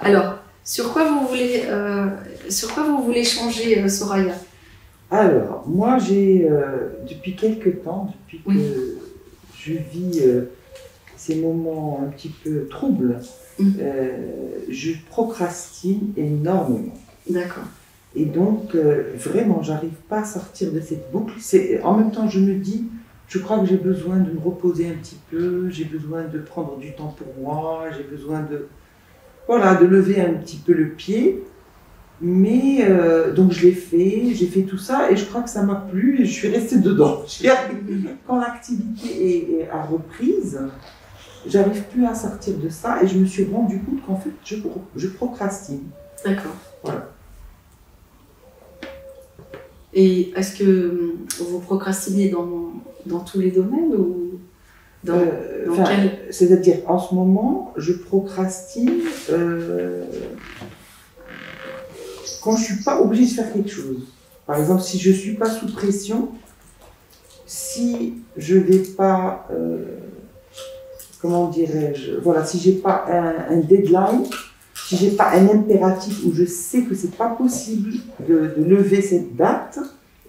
Alors, sur quoi vous voulez changer, Soraya? Alors, moi, j'ai, depuis quelques temps, depuis Oui. que je vis ces moments un petit peu troubles, je procrastine énormément. D'accord. Et donc, vraiment, j'arrive pas à sortir de cette boucle. En même temps, je me dis, je crois que j'ai besoin de me reposer un petit peu, j'ai besoin de prendre du temps pour moi, j'ai besoin de, voilà, de lever un petit peu le pied. Mais donc je l'ai fait, j'ai fait tout ça et je crois que ça m'a plu et je suis restée dedans. Quand l'activité est à reprise, j'arrive plus à sortir de ça et je me suis rendu compte qu'en fait je procrastine. D'accord. Voilà. Et est-ce que vous procrastinez dans tous les domaines ou dans quel... C'est-à-dire en ce moment, je procrastine quand je ne suis pas obligée de faire quelque chose. Par exemple, si je ne suis pas sous pression, si je ne vais pas, comment dirais-je, voilà, si je n'ai pas un deadline, si je n'ai pas un impératif où je sais que ce n'est pas possible de lever cette date,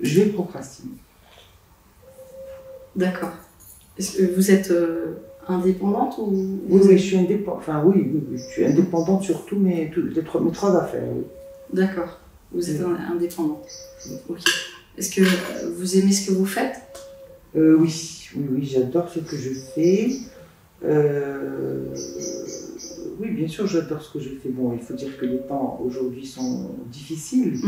je vais procrastiner. D'accord. Est-ce que vous êtes indépendante ou... Oui, je suis indépendante. Enfin, oui, je suis indépendante sur mes trois affaires. Oui. D'accord. Vous êtes indépendante. Ok. Est-ce que vous aimez ce que vous faites? Oui, j'adore ce que je fais. Oui, bien sûr, j'adore ce que je fais. Bon, il faut dire que les temps aujourd'hui sont difficiles.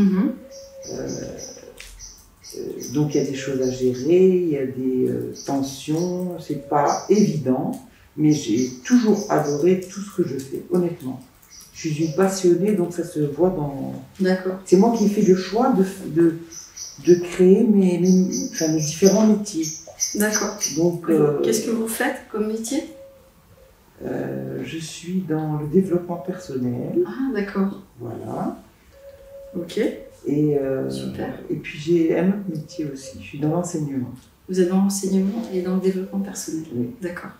Donc il y a des choses à gérer, il y a des tensions, c'est pas évident, mais j'ai toujours adoré tout ce que je fais, honnêtement. Je suis une passionnée, donc ça se voit dans... D'accord. C'est moi qui ai fait le choix de créer mes différents métiers. D'accord. Donc, qu'est-ce que vous faites comme métier? Je suis dans le développement personnel. Ah, d'accord. Voilà. Ok. Super. Et puis j'ai un autre métier aussi, je suis dans l'enseignement. Vous êtes dans l'enseignement et dans le développement personnel? Oui. D'accord.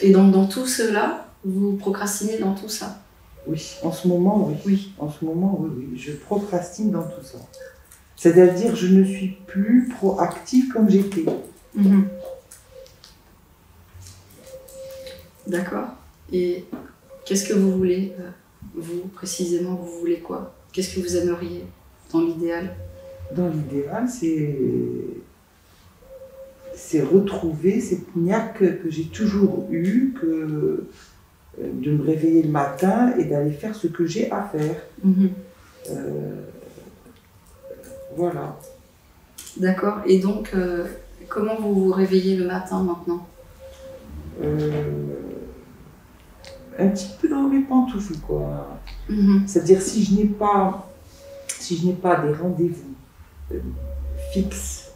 Et donc dans tout cela, vous procrastinez dans tout ça? Oui, en ce moment, oui. Oui. En ce moment, oui. Je procrastine dans tout ça. C'est-à-dire, je ne suis plus proactive comme j'étais. D'accord. Et qu'est-ce que vous voulez, vous, précisément, vous voulez quoi? Qu'est-ce que vous aimeriez dans l'idéal? Dans l'idéal, c'est retrouver cette niaque que j'ai toujours eue, de me réveiller le matin et d'aller faire ce que j'ai à faire. Voilà. D'accord. Et donc, comment vous vous réveillez le matin maintenant? Un petit peu dans mes pantoufles, quoi. C'est-à-dire, si je n'ai pas des rendez-vous fixes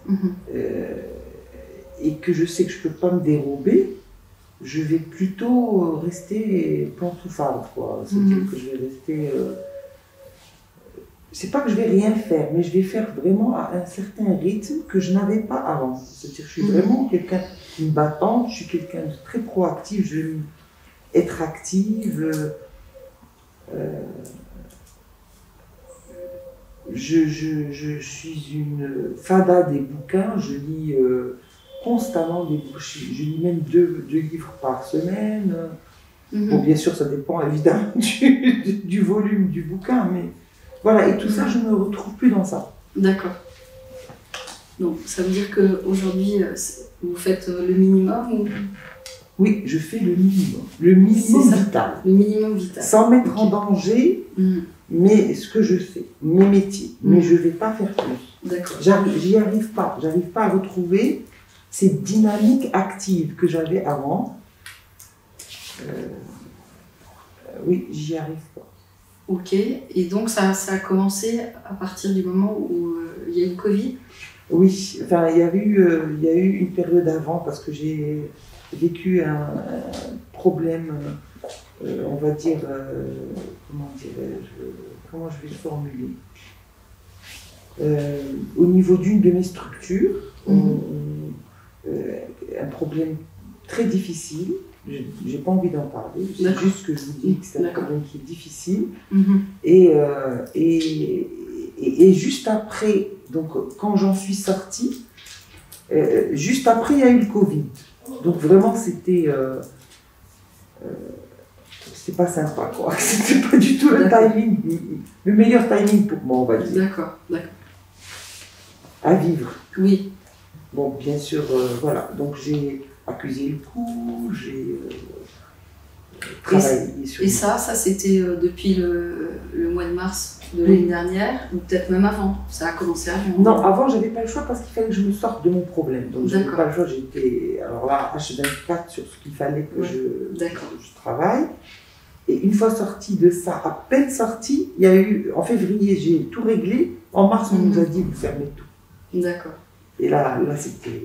et que je sais que je ne peux pas me dérober, je vais plutôt rester pantouflarde, quoi. C'est-à-dire que je vais rester... c'est pas que je vais rien faire, mais je vais faire vraiment à un certain rythme que je n'avais pas avant. C'est-à-dire que je suis vraiment quelqu'un d'une battante, je suis quelqu'un de très proactif, je vais être active. Je suis une fada des bouquins, je lis constamment des bouquins, je lis même deux livres par semaine. Bon, bien sûr, ça dépend évidemment du volume du bouquin, mais voilà, et tout ça, je ne me retrouve plus dans ça. D'accord. Donc, ça veut dire qu'aujourd'hui, vous faites le minimum ou... Oui, je fais le minimum vital. Le minimum vital. Sans mettre en danger, mais ce que je fais, mes métiers, mais je ne vais pas faire plus. D'accord. J'y arrive pas, j'arrive pas à retrouver cette dynamique active que j'avais avant. Oui, j'y arrive pas. Ok, et donc ça a commencé à partir du moment où il y a eu le Covid? Oui, enfin, il y a eu une période avant parce que j'ai vécu un problème, on va dire, comment je vais le formuler, au niveau d'une de mes structures, un problème très difficile. j'ai pas envie d'en parler. C'est juste que je vous dis que c'est un problème qui est difficile. Et juste après, donc quand j'en suis sortie, juste après il y a eu le Covid. Donc vraiment c'était pas sympa quoi. C'était pas du tout le timing, le meilleur timing pour moi on va dire. D'accord. À vivre. Oui. Bon bien sûr voilà, donc j'ai accusé le coup, j'ai travaillé sur... Et ça c'était depuis le mois de mars de l'année dernière, ou peut-être même avant. Ça a commencé avant. Non, avant, j'avais pas le choix parce qu'il fallait que je me sorte de mon problème. Donc, je n'avais pas le choix. J'étais, alors là, H24 sur ce qu'il fallait que je travaille. Et une fois sortie de ça, à peine sortie, il y a eu, en février, j'ai tout réglé. En mars, on nous a dit, vous fermez tout. D'accord. Et là c'était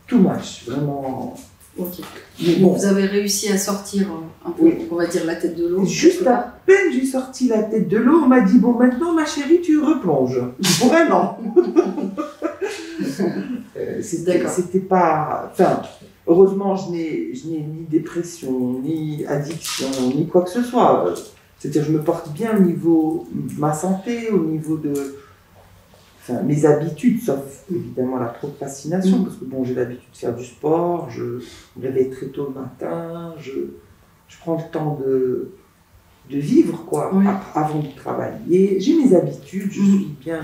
too much, vraiment. Ok. Mais bon, vous avez réussi à sortir un peu, on va dire, la tête de l'eau. Juste à peine j'ai sorti la tête de l'eau, on m'a dit, bon, maintenant, ma chérie, tu replonges. Pour un an. C'était pas... Enfin, heureusement, je n'ai ni dépression, ni addiction, ni quoi que ce soit. C'est-à-dire, je me porte bien au niveau de ma santé, au niveau de... Enfin, mes habitudes, sauf évidemment la procrastination, parce que bon, j'ai l'habitude de faire du sport, je me réveille très tôt le matin, je prends le temps de vivre, quoi, avant de travailler. J'ai mes habitudes, je suis bien.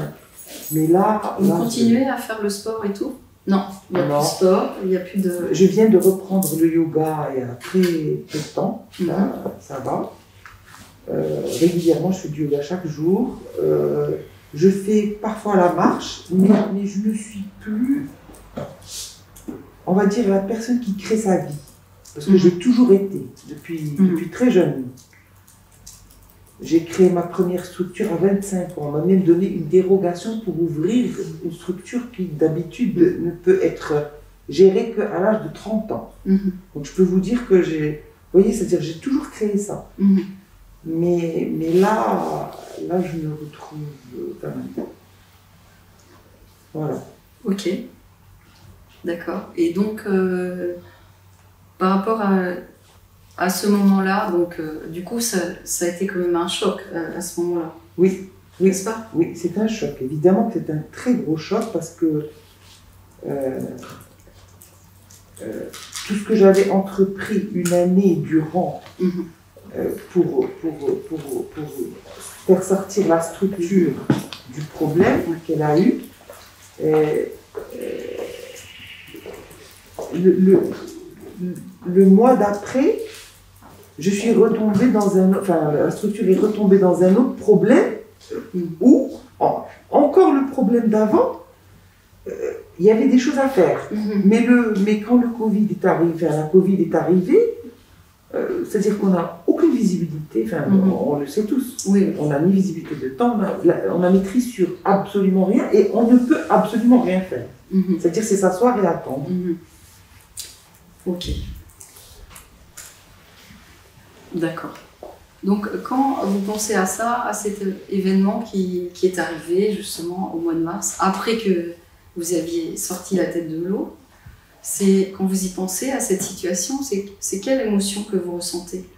Mais là... Vous continuez à faire le sport et tout? Non, il n'y a plus de sport, il n'y a plus de... Je viens de reprendre le yoga il y a très peu de temps, ça va. Régulièrement, je fais du yoga chaque jour. Je fais parfois la marche, mais je ne suis plus, on va dire, la personne qui crée sa vie. Parce que j'ai toujours été, depuis très jeune. J'ai créé ma première structure à 25 ans. On m'a même donné une dérogation pour ouvrir une structure qui, d'habitude, ne peut être gérée qu'à l'âge de 30 ans. Donc je peux vous dire que j'ai... Vous voyez, c'est-à-dire j'ai toujours créé ça. Mais là, je me retrouve quand même. Voilà. Ok. D'accord. Et donc, par rapport à ce moment-là, donc, du coup, ça a été quand même un choc à ce moment-là. Oui. N'est-ce pas? Oui, c'est un choc. Évidemment que c'est un très gros choc parce que tout ce que j'avais entrepris une année durant pour faire sortir la structure du problème qu'elle a eu, le mois d'après, je suis retombée dans la structure est retombée dans un autre problème où, encore le problème d'avant, il y avait des choses à faire. Mais quand le Covid est arrivé, la Covid est arrivée, c'est-à-dire qu'on n'a aucune visibilité, on le sait tous, on n'a ni visibilité de temps, on a maîtrise sur absolument rien et on ne peut absolument rien faire. C'est-à-dire c'est s'asseoir et attendre. Ok. D'accord. Donc quand vous pensez à ça, à cet événement qui est arrivé justement au mois de mars, après que vous aviez sorti la tête de l'eau, c'est quand vous y pensez à cette situation, c'est quelle émotion que vous ressentez?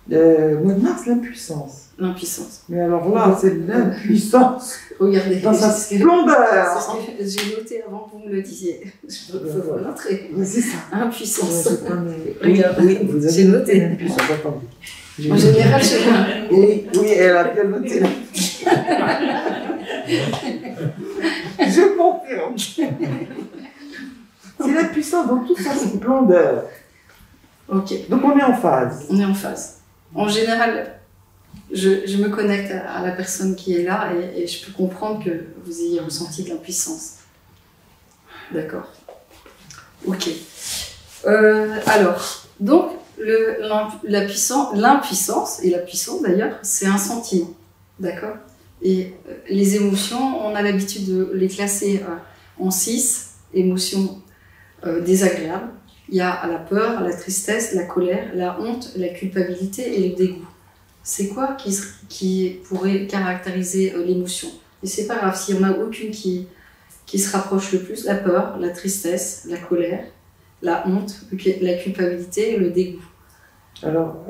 Mois de mars, l'impuissance. L'impuissance. Mais alors là, c'est l'impuissance. Regardez, dans sa splendeur. C'est ce que j'ai noté avant que vous me le disiez. Je peux vous montrer. C'est ça. Impuissance. Regarde, oui, vous avez noté l'impuissance. Attendez. En général, je sais pas. Oui, elle a bien noté. Je confirme. C'est l'impuissance dans toute sa splendeur. Ok. Donc on est en phase. On est en phase. En général, je me connecte à la personne qui est là et je peux comprendre que vous ayez ressenti de l'impuissance. D'accord. Ok. Alors, donc, l'impuissance, et la puissance d'ailleurs, c'est un sentiment. D'accord? Et les émotions, on a l'habitude de les classer en 6 émotions désagréables. Il y a la peur, la tristesse, la colère, la honte, la culpabilité et le dégoût. C'est quoi qui pourrait caractériser l'émotion? Et c'est pas grave s'il n'y en a aucune qui se rapproche le plus. La peur, la tristesse, la colère, La honte, la culpabilité, le dégoût. Alors,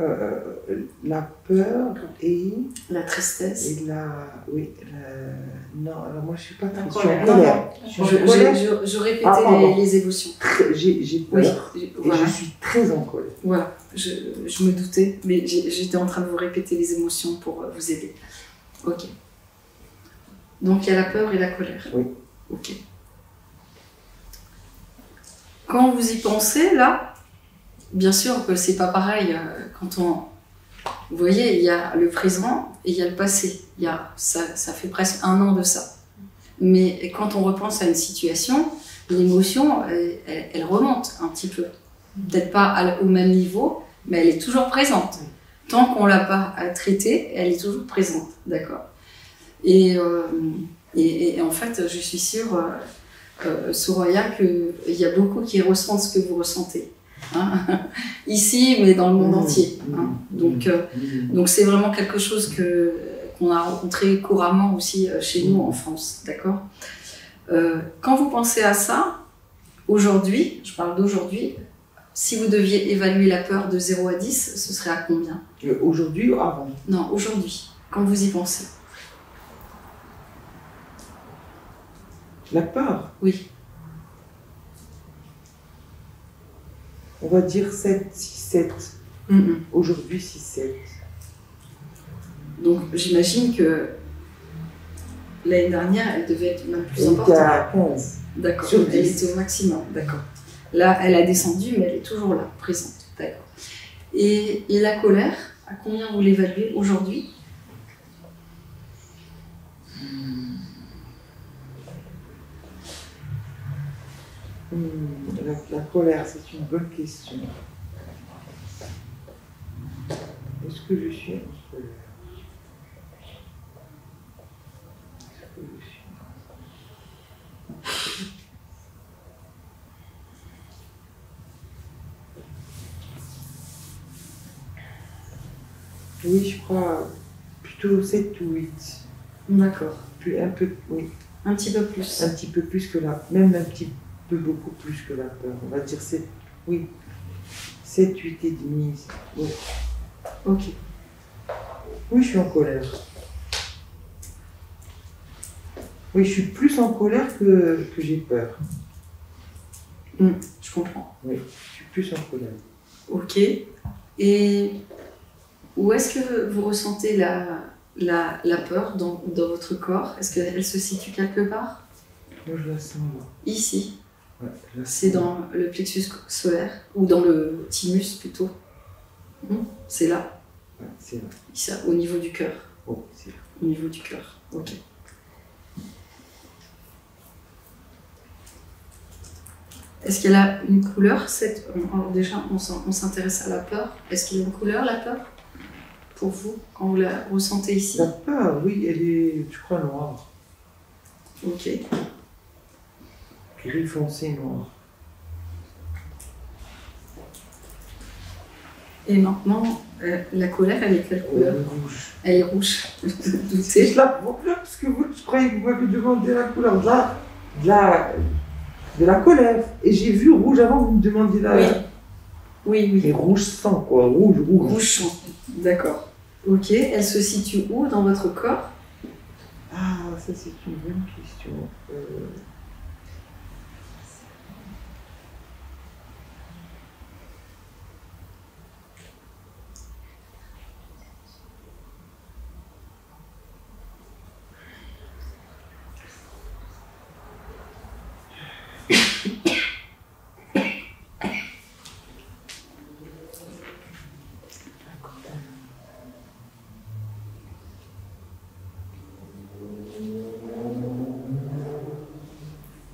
la peur et... La tristesse. Et la... Oui, non, alors moi je suis pas triste, colère. Je suis en colère. Je répétais les émotions. J'ai peur voilà. et je suis très en colère. Voilà, je me doutais, mais j'étais en train de vous répéter les émotions pour vous aider. Ok. Donc il y a la peur et la colère. Oui. Ok. Quand vous y pensez, là, bien sûr que c'est pas pareil quand on... Vous voyez, il y a le présent et il y a le passé. Ça fait presque 1 an de ça. Mais quand on repense à une situation, l'émotion, elle remonte un petit peu. Peut-être pas au même niveau, mais elle est toujours présente. Tant qu'on ne l'a pas traitée, elle est toujours présente. D'accord ? Et en fait, je suis sûre, Soraya, qu'il y a beaucoup qui ressentent ce que vous ressentez. Hein, ici, mais dans le monde entier. Hein. Donc c'est vraiment quelque chose qu'on a rencontré couramment aussi chez nous en France, d'accord ? Quand vous pensez à ça, aujourd'hui, je parle d'aujourd'hui, si vous deviez évaluer la peur de 0 à 10, ce serait à combien ? Aujourd'hui ou avant ? Non, aujourd'hui, quand vous y pensez. La peur ? Oui. On va dire 7, 6, 7. Aujourd'hui, 6, 7. Donc, j'imagine que l'année dernière, elle devait être même plus importante. Elle était à 15. D'accord, Sur elle 10. était au maximum, d'accord. Là, elle a descendu, mais elle est toujours là, présente. D'accord. Et la colère, à combien vous l'évaluez aujourd'hui ? La colère, c'est une bonne question. Est-ce que je suis en colère ? Est-ce que je suis... Oui, je crois plutôt 7 ou 8. D'accord. Un peu, oui. Un petit peu plus. Un petit peu plus que la... Même un petit peu beaucoup plus que la peur. On va dire 7, oui. 7, 8 et demi. Oui. Ok. Oui, je suis en colère. Oui, je suis plus en colère que j'ai peur. Je comprends. Oui, je suis plus en colère. Ok. Et où est-ce que vous ressentez la peur dans votre corps ? Est-ce qu'elle se situe quelque part ? Moi, je la sens là. Ici. Ouais, c'est dans le plexus solaire, ou dans le thymus plutôt. C'est là. Ouais, c'est là. Ça, au niveau du cœur. Oh, c'est là. Au niveau du cœur. Ok. Est-ce qu'elle a une couleur alors déjà, on s'intéresse à la peur. Est-ce qu'il y a une couleur, la peur, pour vous, quand vous la ressentez ici ? La peur, oui, elle est, je crois, noire. Ok. Gris foncé noir. Et maintenant, la colère, elle est quelle couleur ? Elle est rouge. Elle est rouge. C'est là, parce que je croyais que vous m'avez demandé la couleur de la colère. Et j'ai vu rouge avant que vous me demandiez la... Oui. Mais rouge sang, quoi. Rouge. Rouge sang. D'accord. Ok. Elle se situe où dans votre corps ? Ah, ça c'est une bonne question.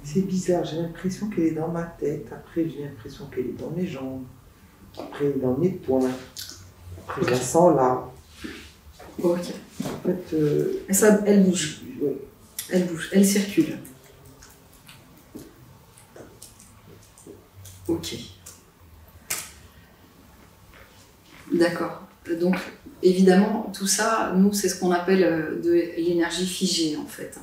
C'est bizarre, j'ai l'impression qu'elle est dans ma tête, après j'ai l'impression qu'elle est dans mes jambes, après elle est dans mes poings, après je la sens là. Ok. En fait... elle bouge. Oui. Elle bouge, elle circule. Ok. D'accord. Donc, évidemment, tout ça, nous, c'est ce qu'on appelle de l'énergie figée, en fait.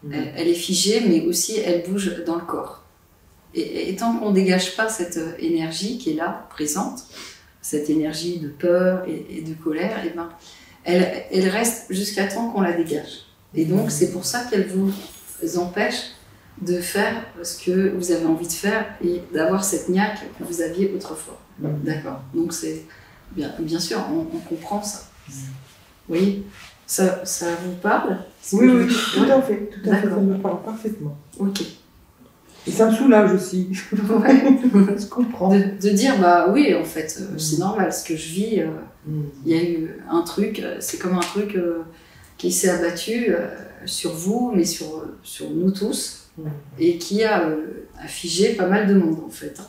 Elle est figée, mais aussi, elle bouge dans le corps. Et tant qu'on ne dégage pas cette énergie qui est là, présente, cette énergie de peur et de colère, et ben, elle reste jusqu'à temps qu'on la dégage. Et donc, c'est pour ça qu'elle vous empêche de faire ce que vous avez envie de faire et d'avoir cette niaque que vous aviez autrefois. D'accord. Donc, c'est bien sûr, on comprend ça. Oui, ça vous parle? Oui, tout à fait, ça me parle parfaitement. Ok. Et ça me soulage aussi. Ouais. Je comprends. De dire, bah oui, en fait, c'est normal, ce que je vis, il y a eu un truc, c'est comme un truc qui s'est abattu sur vous, mais sur nous tous, et qui a figé pas mal de monde, en fait.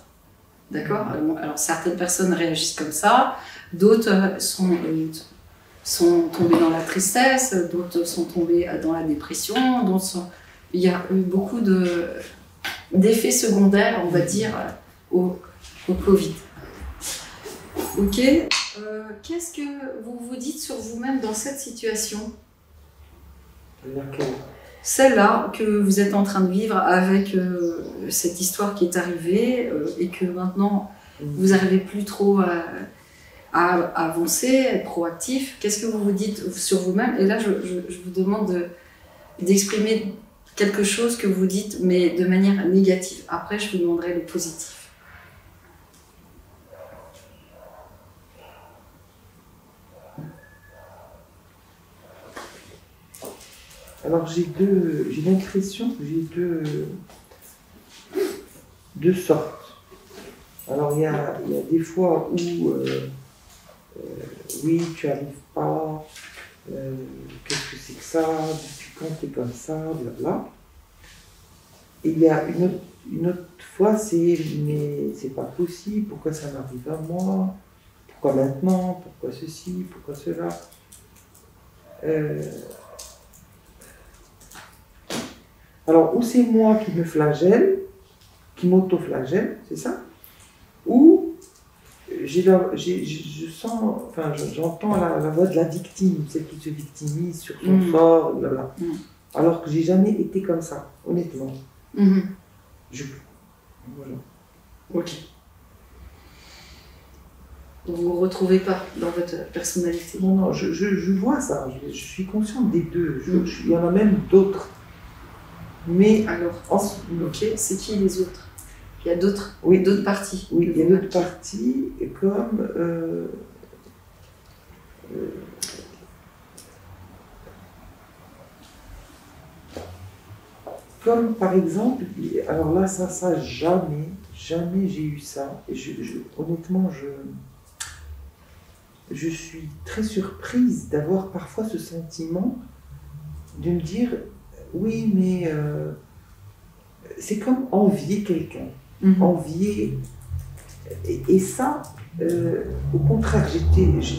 D'accord? Alors, certaines personnes réagissent comme ça, d'autres sont tombées dans la tristesse, d'autres sont tombées dans la dépression, d'autres sont... Il y a eu beaucoup d'effets secondaires, on va dire, au Covid. Ok. Qu'est-ce que vous vous dites sur vous-même dans cette situation? Laquelle? Celle-là que vous êtes en train de vivre avec cette histoire qui est arrivée et que maintenant vous n'arrivez plus trop à avancer, à être proactif. Qu'est-ce que vous vous dites sur vous-même? Et là, je vous demande d'exprimer quelque chose que vous dites, mais de manière négative. Après, je vous demanderai le positif. Alors, j'ai l'impression que j'ai deux sortes. Alors, il y a des fois où, oui, tu arrives pas, qu'est-ce que c'est que ça, depuis quand t'es comme ça, blabla. Et il y a une autre fois, mais c'est pas possible, pourquoi ça m'arrive à moi, pourquoi maintenant, pourquoi ceci, pourquoi cela. Alors, ou c'est moi qui me flagelle, qui m'auto-flagelle, c'est ça, ou je sens, enfin, j'entends la voix de la victime, celle qui se victimise sur son sort, blablabla. Alors que j'ai jamais été comme ça, honnêtement. Voilà. Ok. Vous ne vous retrouvez pas dans votre personnalité? Non, je vois ça, je suis consciente des deux, il y en a même d'autres. Mais alors, ok, c'est qui les autres? Il y a d'autres parties? Oui, il y a d'autres parties, comme comme par exemple, alors là, ça jamais j'ai eu ça. Et honnêtement, je suis très surprise d'avoir parfois ce sentiment de me dire, oui, mais c'est comme envier quelqu'un. Envier. Et ça, au contraire, j'ai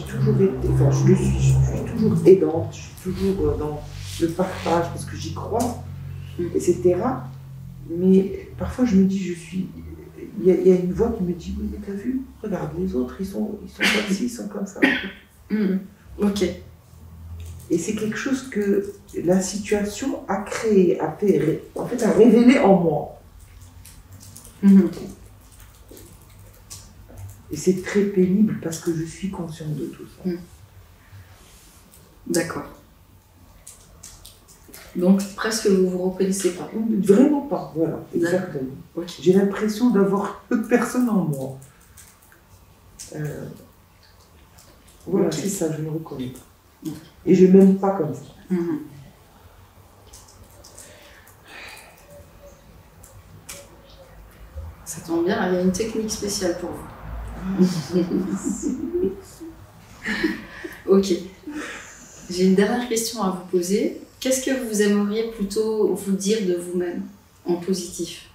toujours été, enfin, je suis toujours aidante, je suis toujours dans le partage parce que j'y crois, etc. Mais parfois, je me dis, il y a une voix qui me dit, oui, mais t'as vu, regarde les autres, ils sont comme ci, ils sont comme ça. Ok. Et c'est quelque chose que la situation a créé, a révélé en moi. Et c'est très pénible parce que je suis consciente de tout ça. D'accord. Donc presque vous vous reconnaissez pas? Vraiment pas, voilà, exactement. Okay. J'ai l'impression d'avoir peu de personnes en moi. Voilà, c'est ça, je me reconnais pas. Et je m'aime pas comme ça. Ça tombe bien, il y a une technique spéciale pour vous. Ok. J'ai une dernière question à vous poser. Qu'est-ce que vous aimeriez plutôt vous dire de vous-même en positif?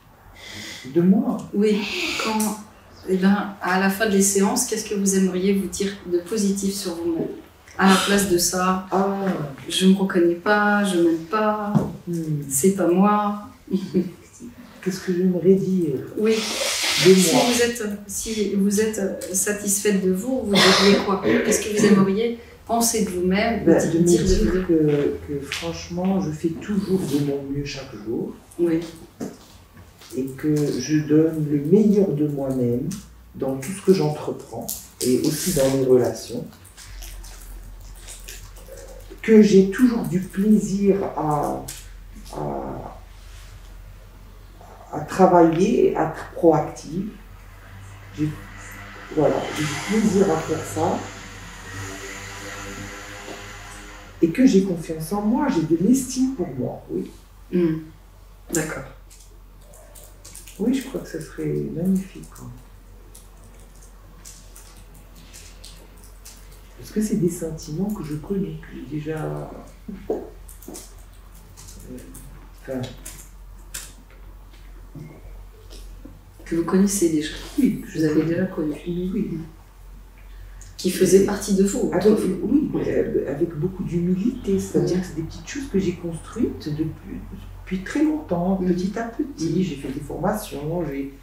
De moi? Oui. À la fin des séances, qu'est-ce que vous aimeriez vous dire de positif sur vous-même? À la place de ça, je ne me reconnais pas, je ne m'aime pas, c'est pas moi. Qu'est-ce que j'aimerais dire? Oui. Si vous êtes satisfaite de vous, vous diriez quoi? Qu'est-ce que vous aimeriez penser de vous-même? De me dire que franchement, je fais toujours de mon mieux chaque jour. Oui. et que je donne le meilleur de moi-même dans tout ce que j'entreprends et aussi dans mes relations, que j'ai toujours du plaisir à travailler et à être proactive. Voilà, j'ai du plaisir à faire ça. Et que j'ai confiance en moi, j'ai de l'estime pour moi, oui. D'accord. Oui, je crois que ça serait magnifique. Hein. Parce que c'est des sentiments que je connais, que j'ai déjà... que vous connaissez déjà. Oui, que vous avez déjà connu. Oui. Qui faisait partie de vous. Oui, avec beaucoup d'humilité, c'est-à-dire que c'est des petites choses que j'ai construites depuis très longtemps, petit à petit. J'ai fait des formations, j'ai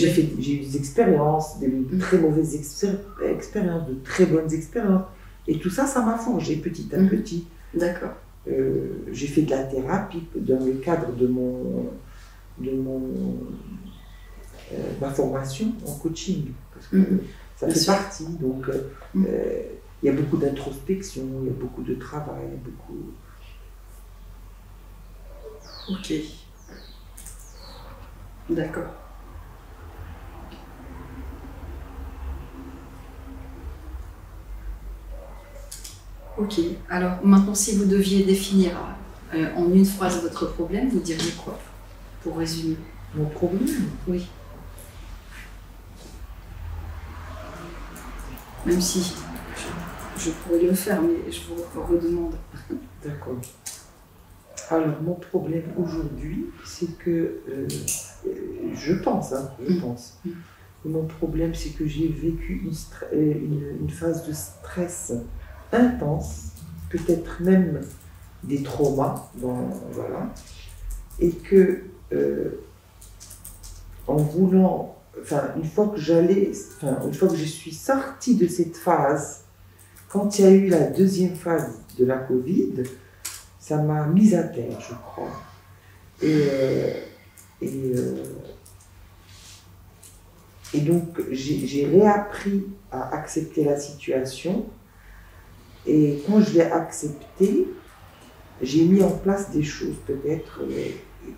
eu des expériences, des très mauvaises expériences, de très bonnes expériences. Et tout ça, ça m'a forgé petit à petit. D'accord. J'ai fait de la thérapie dans le cadre de ma formation en coaching. Parce que ça fait partie. Donc, il y a beaucoup d'introspection, il y a beaucoup de travail, beaucoup... Ok. D'accord. Ok. Alors, maintenant, si vous deviez définir en une phrase votre problème, vous diriez quoi, pour résumer? Mon problème? Oui. Même si je pourrais le faire, mais je vous redemande. D'accord. Alors, mon problème aujourd'hui, c'est que, je pense, mon problème, c'est que j'ai vécu une phase de stress intense, peut-être même des traumas, voilà, et que, en voulant... une fois que je suis sortie de cette phase, quand il y a eu la deuxième phase de la Covid, ça m'a mise à terre, je crois. Et donc, j'ai réappris à accepter la situation. Et quand je l'ai acceptée, j'ai mis en place des choses, peut-être,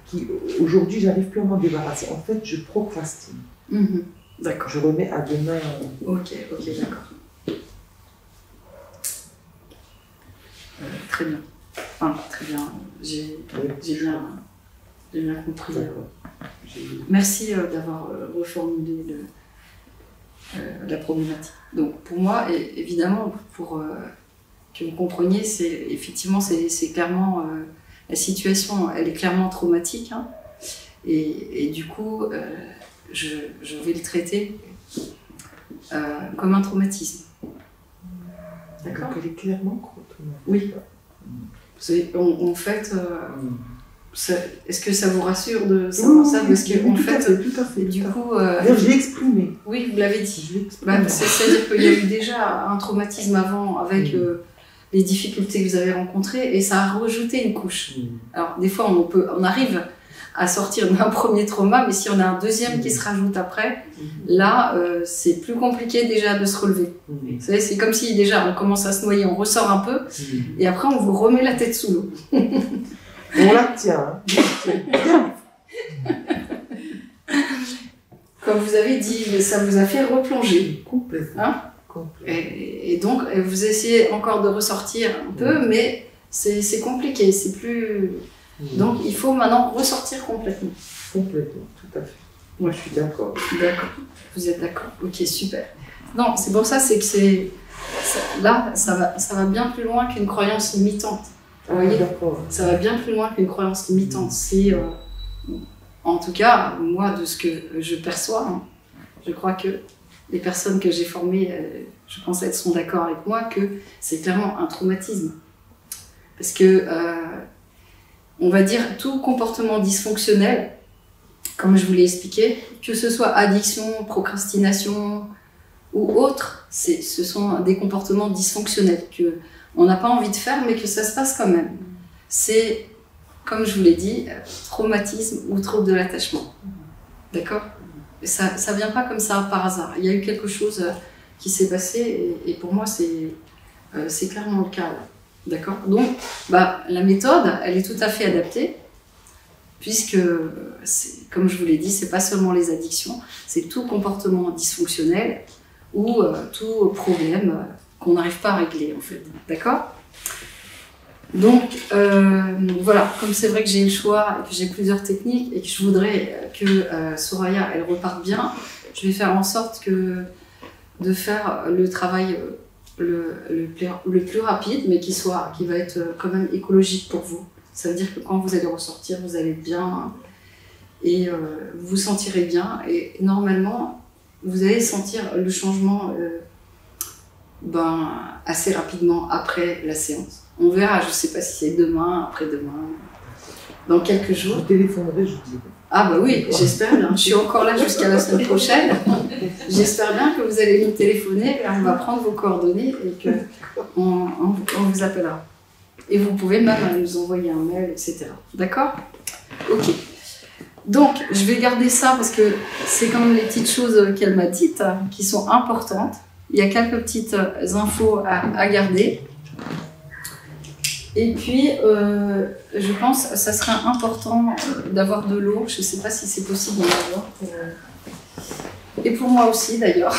qui, aujourd'hui, j'arrive plus à m'en débarrasser. En fait, je procrastine. D'accord. Je remets à demain. Ok, d'accord. Très bien. Enfin, très bien. J'ai bien compris. Merci d'avoir reformulé la problématique. Donc, pour moi, évidemment, pour que vous compreniez, c'est clairement la situation, elle est clairement traumatique, hein, et du coup, je vais le traiter comme un traumatisme. D'accord. Donc elle est clairement traumatique. Oui. En fait, est-ce que ça vous rassure de savoir ça? Parce que en fait, tout à fait. Du coup, je l'ai exprimé. Oui, vous l'avez dit. C'est-à-dire qu'il y a eu déjà un traumatisme avant avec les difficultés que vous avez rencontrées et ça a rajouté une couche. Alors des fois, on arrive à sortir d'un premier trauma, mais si on a un deuxième qui se rajoute après, là, c'est plus compliqué déjà de se relever. Vous savez, c'est comme si déjà on commence à se noyer, on ressort un peu, et après on vous remet la tête sous l'eau. On la tient. Comme vous avez dit, ça vous a fait replonger. Complètement. Hein? Et donc, vous essayez encore de ressortir un peu, mais c'est compliqué, c'est plus... Donc, il faut maintenant ressortir complètement. Complètement, tout à fait. Moi, je suis d'accord. D'accord. Vous êtes d'accord. Ok, super. Non, c'est pour ça, c'est que là, ça va bien plus loin qu'une croyance limitante. Vous voyez, ça va bien plus loin qu'une croyance limitante. C'est, en tout cas, moi, de ce que je perçois, hein, je crois que les personnes que j'ai formées, je pense qu'elles sont d'accord avec moi que c'est clairement un traumatisme. Parce que, on va dire, tout comportement dysfonctionnel, comme je vous l'ai expliqué, que ce soit addiction, procrastination ou autre, ce sont des comportements dysfonctionnels qu'on n'a pas envie de faire, mais que ça se passe quand même. C'est comme je vous l'ai dit, traumatisme ou trouble de l'attachement. D'accord? Ça ne vient pas comme ça par hasard. Il y a eu quelque chose qui s'est passé et pour moi, c'est clairement le cas. D'accord? Donc, la méthode, elle est tout à fait adaptée puisque, comme je vous l'ai dit, c'est pas seulement les addictions, c'est tout comportement dysfonctionnel ou tout problème qu'on n'arrive pas à régler, en fait. D'accord? Donc, voilà, comme c'est vrai que j'ai le choix et que j'ai plusieurs techniques et que je voudrais que Soraya, elle reparte bien, je vais faire en sorte de faire le travail le plus rapide, mais qui va être quand même écologique pour vous. Ça veut dire que quand vous allez ressortir, vous allez bien et vous vous sentirez bien. Et normalement, vous allez sentir le changement assez rapidement après la séance. On verra, je ne sais pas si c'est demain, après-demain, dans quelques jours. Je téléphonerai, je dis. Ah bah oui, j'espère bien. Je suis encore là jusqu'à la semaine prochaine. J'espère bien que vous allez nous téléphoner, on va prendre vos coordonnées et qu'on vous appellera. Et vous pouvez même nous envoyer un mail, etc. D'accord? Ok. Donc, je vais garder ça parce que c'est quand même les petites choses qu'elle m'a dites qui sont importantes. Il y a quelques petites infos à garder. Et puis, je pense que ça serait important d'avoir de l'eau. Je ne sais pas si c'est possible d'en avoir. Et pour moi aussi, d'ailleurs.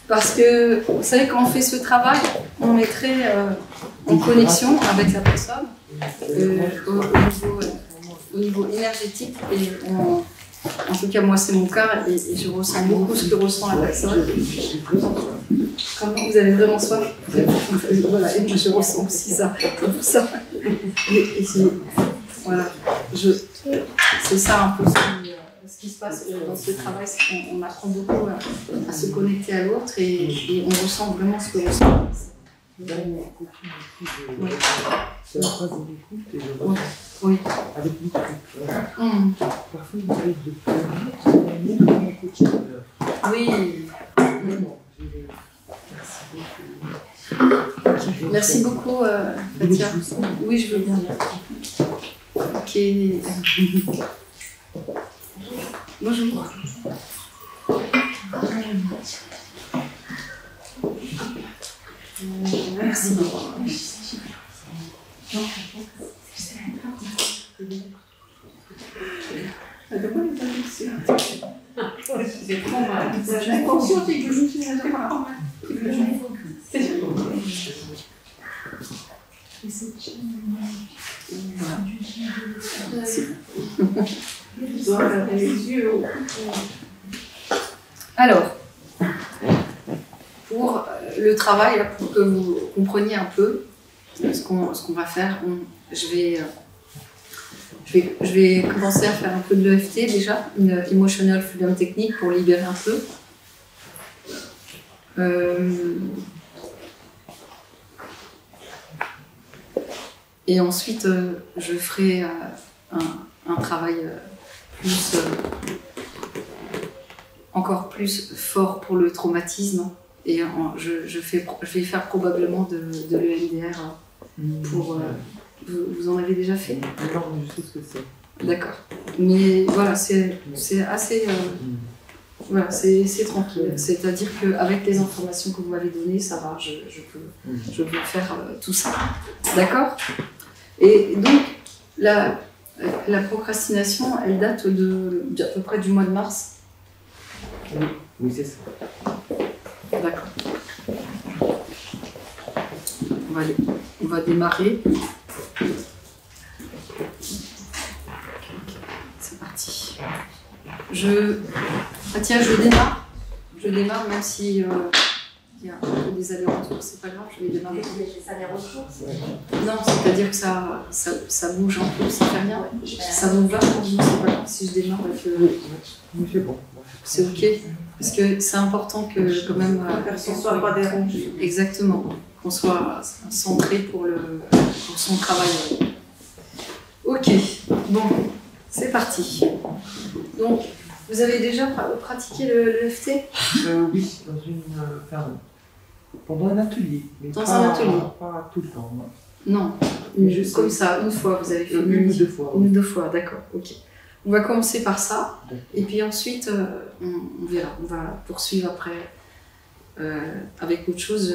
Parce que, vous savez, quand on fait ce travail, on est très en connexion avec la personne au niveau énergétique. Et en tout cas, moi, c'est mon cas et je ressens beaucoup ce que ressent la personne. Comment vous avez vraiment soif? Voilà, et moi, je ressens aussi ça. C'est pour ça. Voilà. C'est ça un peu ce qui se passe dans ce travail, c'est qu'on apprend beaucoup à se connecter à l'autre et on ressent vraiment ce que ressent. Oui. C'est la phrase de l'écoute et je ressens. Oui. Avec l'écoute. Parfois, il arrive de pleurer, mais mon quotidien. Oui. Merci beaucoup, Fatia. Oui, je veux bien. Ok. Bonjour. Merci. Alors, pour le travail, pour que vous compreniez un peu ce qu'on va faire, je vais commencer à faire un peu de l'EFT déjà, une Emotional Freedom Technique pour libérer un peu. Et ensuite, je ferai un travail encore plus fort pour le traumatisme. Et je vais faire probablement de l'EMDR pour... vous en avez déjà fait? Non, je sais ce que c'est. D'accord. Mais voilà, c'est assez... voilà, c'est tranquille. C'est-à-dire qu'avec les informations que vous m'avez données, ça va, je peux faire tout ça. D'accord? Et donc, la procrastination, elle date d'à peu près du mois de mars. Oui, c'est ça. D'accord. On va démarrer. C'est parti. Tiens, je démarre. Je démarre même si il y a un peu des allers-retours, c'est pas grave, je vais démarrer. Des allers-retours? Non, c'est-à-dire que ça bouge un peu, ça fait rien. Ça vous va pour vous, c'est pas grave si je démarre avec Oui, c'est bon. C'est ok. Parce que c'est important que quand même... Qu'on ne soit pas dérangé. Exactement. Qu'on soit centré pour son travail. Ok. Bon, c'est parti. Donc, vous avez déjà pratiqué l'EFT? Oui, pendant un atelier. Mais un atelier? Pas tout le temps. Non. Comme ça, une fois, vous avez fini. Une ou deux fois. Une ou deux fois, d'accord, ok. On va commencer par ça, D'accord. et puis ensuite, on verra. On va poursuivre après avec autre chose.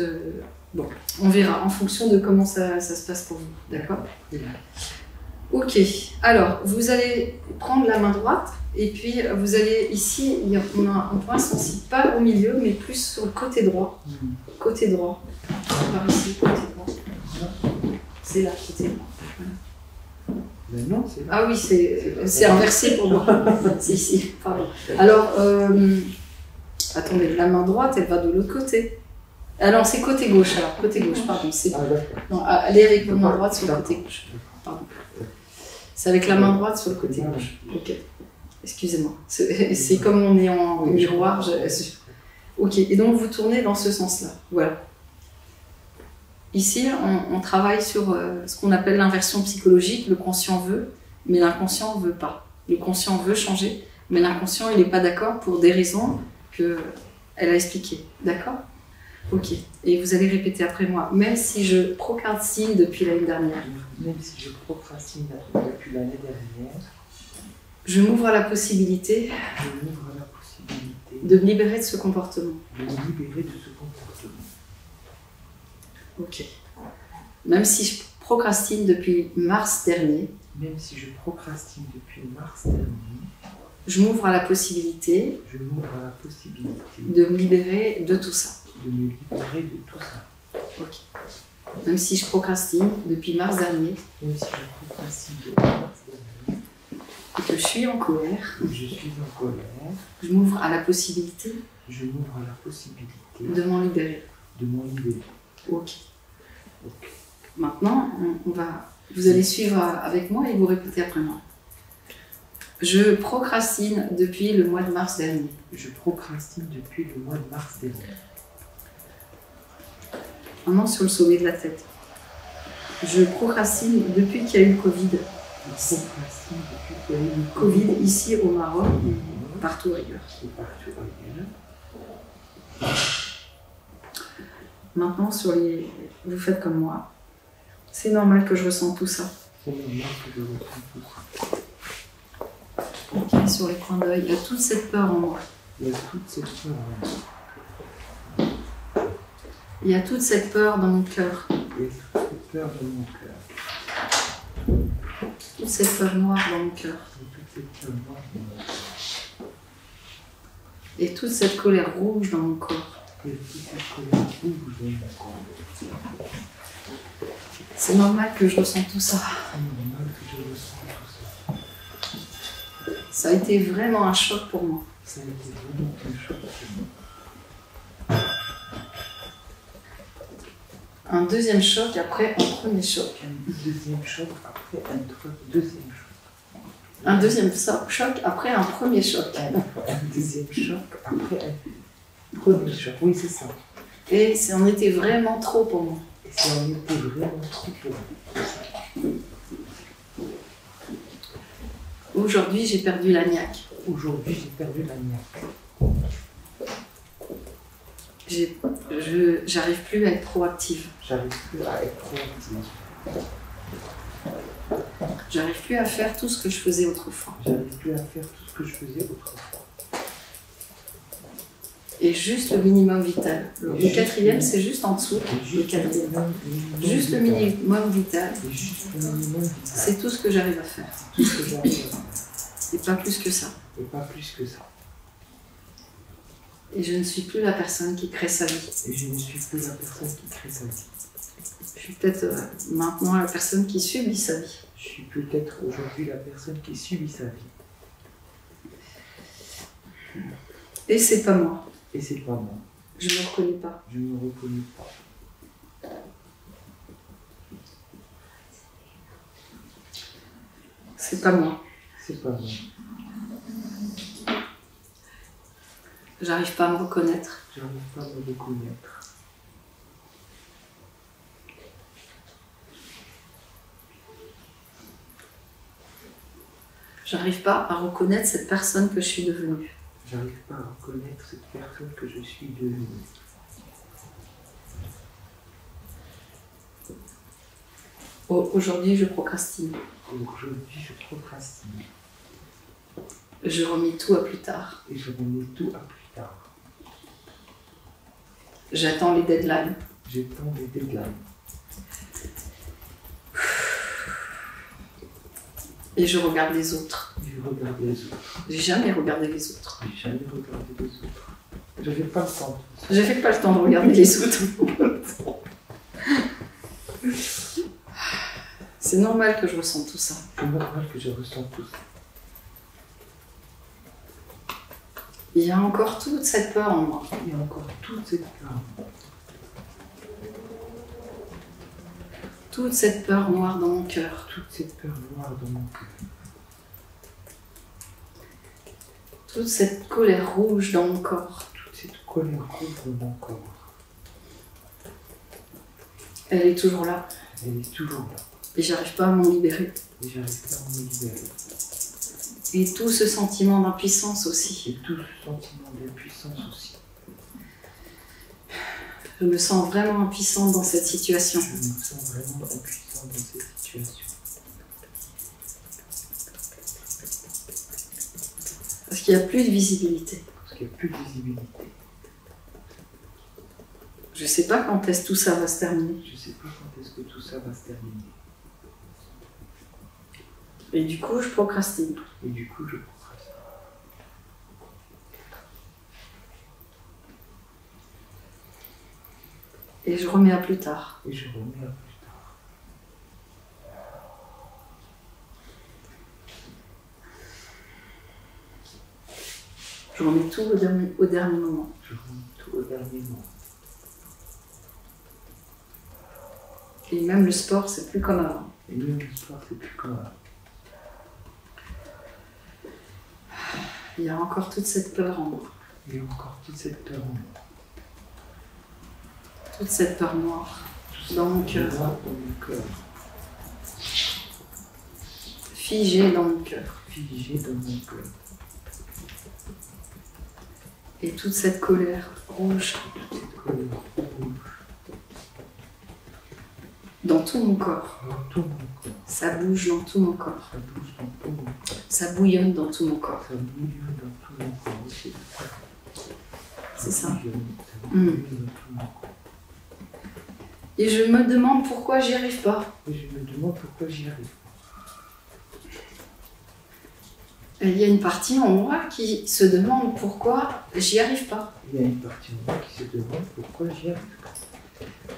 Bon, on verra en fonction de comment ça se passe pour vous, d'accord? Très bien. Ok, alors vous allez prendre la main droite et puis vous allez ici, on a un point sensible, pas au milieu mais plus sur le côté droit. Côté droit. Par ici, côté droit. C'est là, côté droit. Voilà. Mais non, c'est là. Ah oui, c'est inversé pour moi. C'est ici, pardon. Alors, attendez, la main droite, elle va de l'autre côté. Ah non, c'est côté gauche alors, côté gauche, pardon. Ah, d'accord. Non, allez avec votre main droite sur le côté gauche. Pardon. C'est avec la main droite sur le côté gauche. Ok. Excusez-moi. C'est comme on est en miroir. Ok. Et donc vous tournez dans ce sens-là. Voilà. Ici, on travaille sur ce qu'on appelle l'inversion psychologique. Le conscient veut, mais l'inconscient ne veut pas. Le conscient veut changer, mais l'inconscient, il n'est pas d'accord pour des raisons qu'elle a expliquées. D'accord ? Ok. Et vous allez répéter après moi. Même si je procrastine depuis l'année dernière. Même si je procrastine depuis l'année dernière. Je m'ouvre à la possibilité. Je m'ouvre à la possibilité. De me libérer de ce comportement. De me libérer de ce comportement. Ok. Même si je procrastine depuis mars dernier. Même si je procrastine depuis mars dernier. Je m'ouvre à la possibilité. Je m'ouvre à la possibilité. De me libérer de tout ça. De me libérer de tout ça. Ok. Même si je procrastine depuis mars dernier. Même si je procrastine depuis mars dernier. Et que je suis en colère. Et que je suis en colère. Je m'ouvre à la possibilité. Je m'ouvre à la possibilité. De m'en libérer. De m'en libérer. Ok. Ok. Maintenant, vous allez suivre avec moi et vous répétez après moi. Je procrastine depuis le mois de mars dernier. Je procrastine depuis le mois de mars dernier. Maintenant sur le sommet de la tête. Je procrastine depuis qu'il y a eu le Covid. Je procrastine depuis qu'il y a eu le Covid ici au Maroc et partout ailleurs. Et partout ailleurs. Maintenant vous faites comme moi. C'est normal que je ressente tout ça. C'est normal que je ressente tout ça. Ok, sur les coins d'œil, il y a toute cette peur en moi. Il y a toute cette peur en moi. Il y a toute cette peur dans mon cœur. Il y a toute cette peur dans mon cœur. Toute cette peur noire dans mon cœur. Et toute cette peur noire dans mon cœur. Et toute cette colère rouge dans mon corps. Et toute cette colère rouge dans mon corps. C'est normal que je ressente tout ça. C'est normal que je ressente tout ça. Ça a été vraiment un choc pour moi. Ça a été vraiment un choc pour moi. Un deuxième choc après un premier choc. Un deuxième choc après un deuxième choc. Un deuxième choc après un premier choc. Un deuxième choc après un premier choc. Oui, c'est ça. Et ça en était vraiment trop pour moi. Et ça en était vraiment trop pour moi. Aujourd'hui, j'ai perdu la niaque. Aujourd'hui, j'ai perdu la niaque. J'arrive plus à être proactive. J'arrive plus à être proactive. J'arrive plus à faire tout ce que je faisais autrefois. J'arrive plus à faire tout ce que je faisais autrefois. Et juste le minimum vital. Le quatrième, c'est juste en dessous. Le quatrième. Juste le minimum vital. C'est tout ce que j'arrive à faire. Tout ce que j'arrive à faire. Et pas plus que ça. Et pas plus que ça. Et je ne suis plus la personne qui crée sa vie. Et je ne suis plus la personne qui crée sa vie. Je suis peut-être maintenant la personne qui subit sa vie. Je suis peut-être aujourd'hui la personne qui subit sa vie. Et c'est pas moi. Et c'est pas moi. Je ne me reconnais pas. Je ne me reconnais pas. C'est pas moi. C'est pas moi. J'arrive pas à me reconnaître. J'arrive pas à me reconnaître. J'arrive pas à reconnaître cette personne que je suis devenue. J'arrive pas à reconnaître cette personne que je suis devenue. Aujourd'hui, je procrastine. Aujourd'hui, je procrastine. Je remets tout à plus tard. Et je remets tout à plus tard. J'attends les deadlines. J'attends les deadlines. Et je regarde les autres. Et je regarde les autres. J'ai jamais regardé les autres. J'ai jamais regardé les autres. J'avais pas le temps. J'avais pas le temps de regarder les autres. C'est normal que je ressente tout ça. C'est normal que je ressente tout ça. Il y a encore toute cette peur en moi. Il y a encore toute cette peur. Toute cette peur noire dans mon cœur. Toute cette peur noire dans mon cœur. Toute cette colère rouge dans mon corps. Toute cette colère rouge dans mon corps. Elle est toujours là. Elle est toujours là. Et j'arrive pas à m'en libérer. Et j'arrive pas à me libérer. Et tout ce sentiment d'impuissance aussi. Et tout ce sentiment d'impuissance aussi. Je me sens vraiment impuissante dans cette situation. Je me sens vraiment impuissant dans cette situation. Parce qu'il n'y a plus de visibilité. Parce qu'il n'y a plus de visibilité. Je sais pas quand est-ce que tout ça va se terminer. Je sais pas quand est-ce que tout ça va se terminer. Et du coup, je procrastine. Et du coup, je procrastine. Et je remets à plus tard. Et je remets à plus tard. Je remets tout au dernier moment. Je remets tout au dernier moment. Et même le sport, c'est plus comme avant. Et même le sport, c'est plus comme avant. Il y a encore toute cette peur en moi. Il y a encore toute cette peur en moi. Toute cette peur noire dans mon cœur. Noir dans mon cœur. Figée dans mon cœur. Figé dans mon cœur. Et toute cette colère rouge Toute cette colère rouge dans tout mon corps. dans tout mon corps. Ça bouge dans tout mon corps. Ça bouge dans tout mon corps. Ça bouillonne dans tout mon corps. Ça bouillonne dans tout mon corps aussi. C'est ça. Bouillonne dans tout mon corps. Et je me demande pourquoi j'y arrive pas. Et je me demande pourquoi j'y arrive. Il y a une partie en moi qui se demande pourquoi j'y arrive pas. Il y a une partie de moi qui se demande pourquoi j'y arrive pas.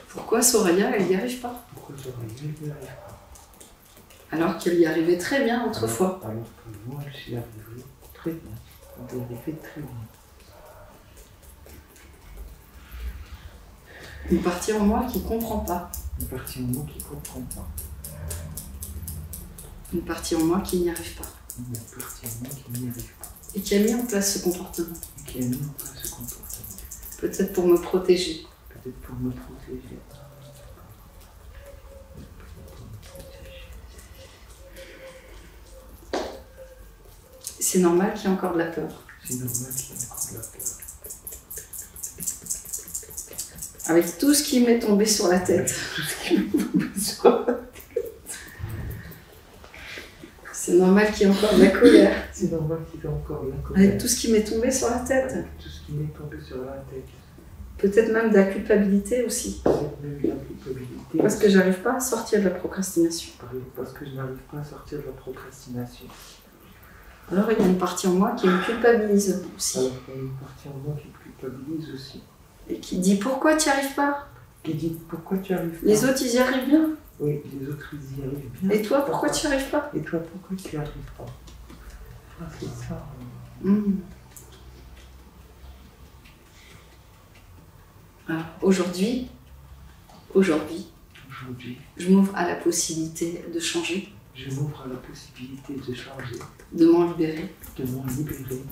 Pourquoi Soraya, elle y arrive pas. Pourquoi Soraya n'y arrive pas. Alors qu'elle y arrivait très bien autrefois. Alors que moi, je suis arrivé très bien. On est arrivé très bien. Une partie en moi qui comprend pas. Une partie en moi qui ne comprend pas. Une partie en moi qui n'y arrive pas. Une partie en moi qui n'y arrive pas. Et qui a mis en place ce comportement. Et qui a mis en place ce comportement. Peut-être pour me protéger. Peut-être pour me protéger. C'est normal qu'il y ait encore de la peur. C'est normal qu'il y ait encore de la peur. Avec tout ce qui m'est tombé sur la tête. Tout ce qui me tombe sur la tête. C'est normal qu'il y ait encore de la colère. C'est normal qu'il y ait encore de la colère. Avec tout ce qui m'est tombé sur la tête. Avec tout ce qui m'est tombé sur la tête. Peut-être même de la culpabilité aussi. Peut-être même de la culpabilité. Parce que j'arrive pas à sortir de la procrastination. Parce que je n'arrive pas à sortir de la procrastination. Alors il y a une partie en moi qui me culpabilise aussi. Alors qu'il y a une partie en moi qui me culpabilise aussi. Et qui dit pourquoi tu n'y arrives pas. Qui dit pourquoi tu arrives pas. Les autres ils y arrivent bien. Oui, les autres ils y arrivent bien. Et toi pourquoi tu n'y arrives pas. Et toi pourquoi tu n'y arrives pas. Ah, c'est ça. Alors aujourd'hui, je m'ouvre à la possibilité de changer, Je m'ouvre à la possibilité de changer, de m'en libérer. de m'en libérer.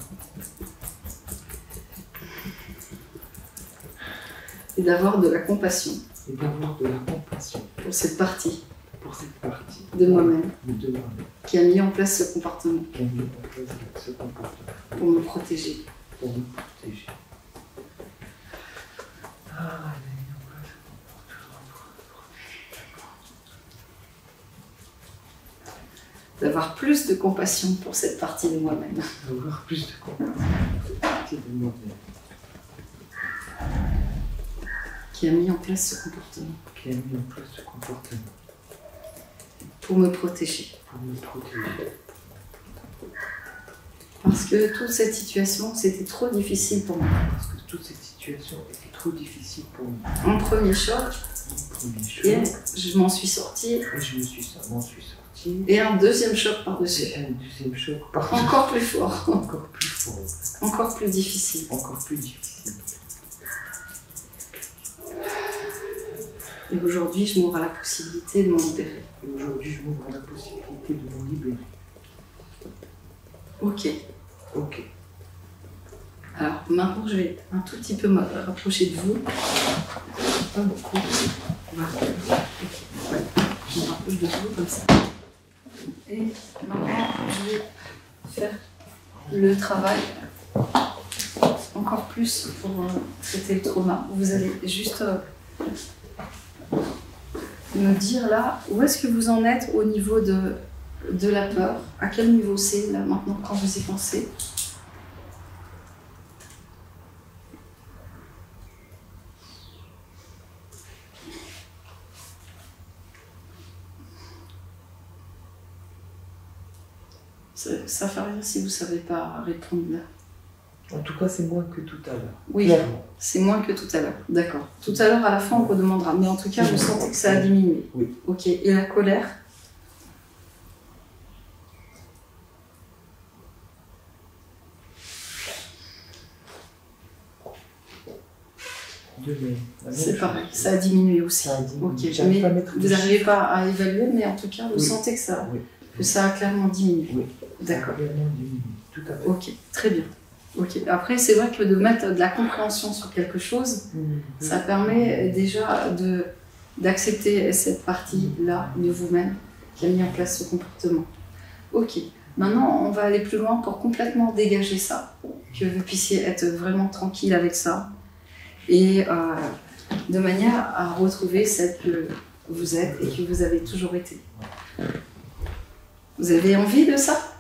Et d'avoir de la compassion Et d'avoir de la compassion pour cette partie pour cette partie de moi-même de moi-même qui a mis en place ce comportement qui a mis en place ce comportement pour me protéger. pour me protéger. Ah, elle a mis en place ce comportement pour me protéger. plus de compassion pour cette partie de moi-même. Avoir plus de compassion pour cette partie de moi-même. Qui a mis en place ce comportement. Qui a mis en place ce comportement. Pour me protéger. Pour me protéger. Parce que toute cette situation, c'était trop difficile pour moi. Parce que toute cette situation était trop difficile pour moi. Un premier choc, et je m'en suis sortie. Et je m'en suis sortie. Et un deuxième choc par-dessus. Et un deuxième choc par-dessus. Encore plus fort. Encore plus fort. Encore plus difficile. Encore plus difficile. Et aujourd'hui, je m'ouvre à la possibilité de m'en libérer. Et aujourd'hui, je m'ouvre à la possibilité de m'en libérer. Ok. Ok. Alors maintenant, je vais un tout petit peu me rapprocher de vous. Pas beaucoup. Voilà. Je me rapproche de vous comme ça. Et maintenant, je vais faire le travail encore plus pour traiter le trauma. Vous allez juste me dire là, où est-ce que vous en êtes au niveau de la peur? À quel niveau c'est là maintenant quand vous y pensez? Ça fait rien si vous ne savez pas répondre là. En tout cas, c'est moins que tout à l'heure. Oui, c'est moins que tout à l'heure. D'accord. Tout à l'heure, à la fin, on redemandera. Mais en tout cas, vous sentez que ça a diminué. Oui. Ok. Et la colère? C'est pareil, ça a diminué aussi. Ça a diminué. Ok. Mais vous n'arrivez pas à évaluer, mais en tout cas, vous sentez que ça a clairement diminué. Oui. D'accord. Clairement diminué. Tout à fait. Ok, très bien. Ok. Après, c'est vrai que de mettre de la compréhension sur quelque chose, ça permet déjà d'accepter cette partie-là de vous-même qui a mis en place ce comportement. Ok. Maintenant, on va aller plus loin pour complètement dégager ça, que vous puissiez être vraiment tranquille avec ça, et de manière à retrouver celle que vous êtes et que vous avez toujours été. Vous avez envie de ça?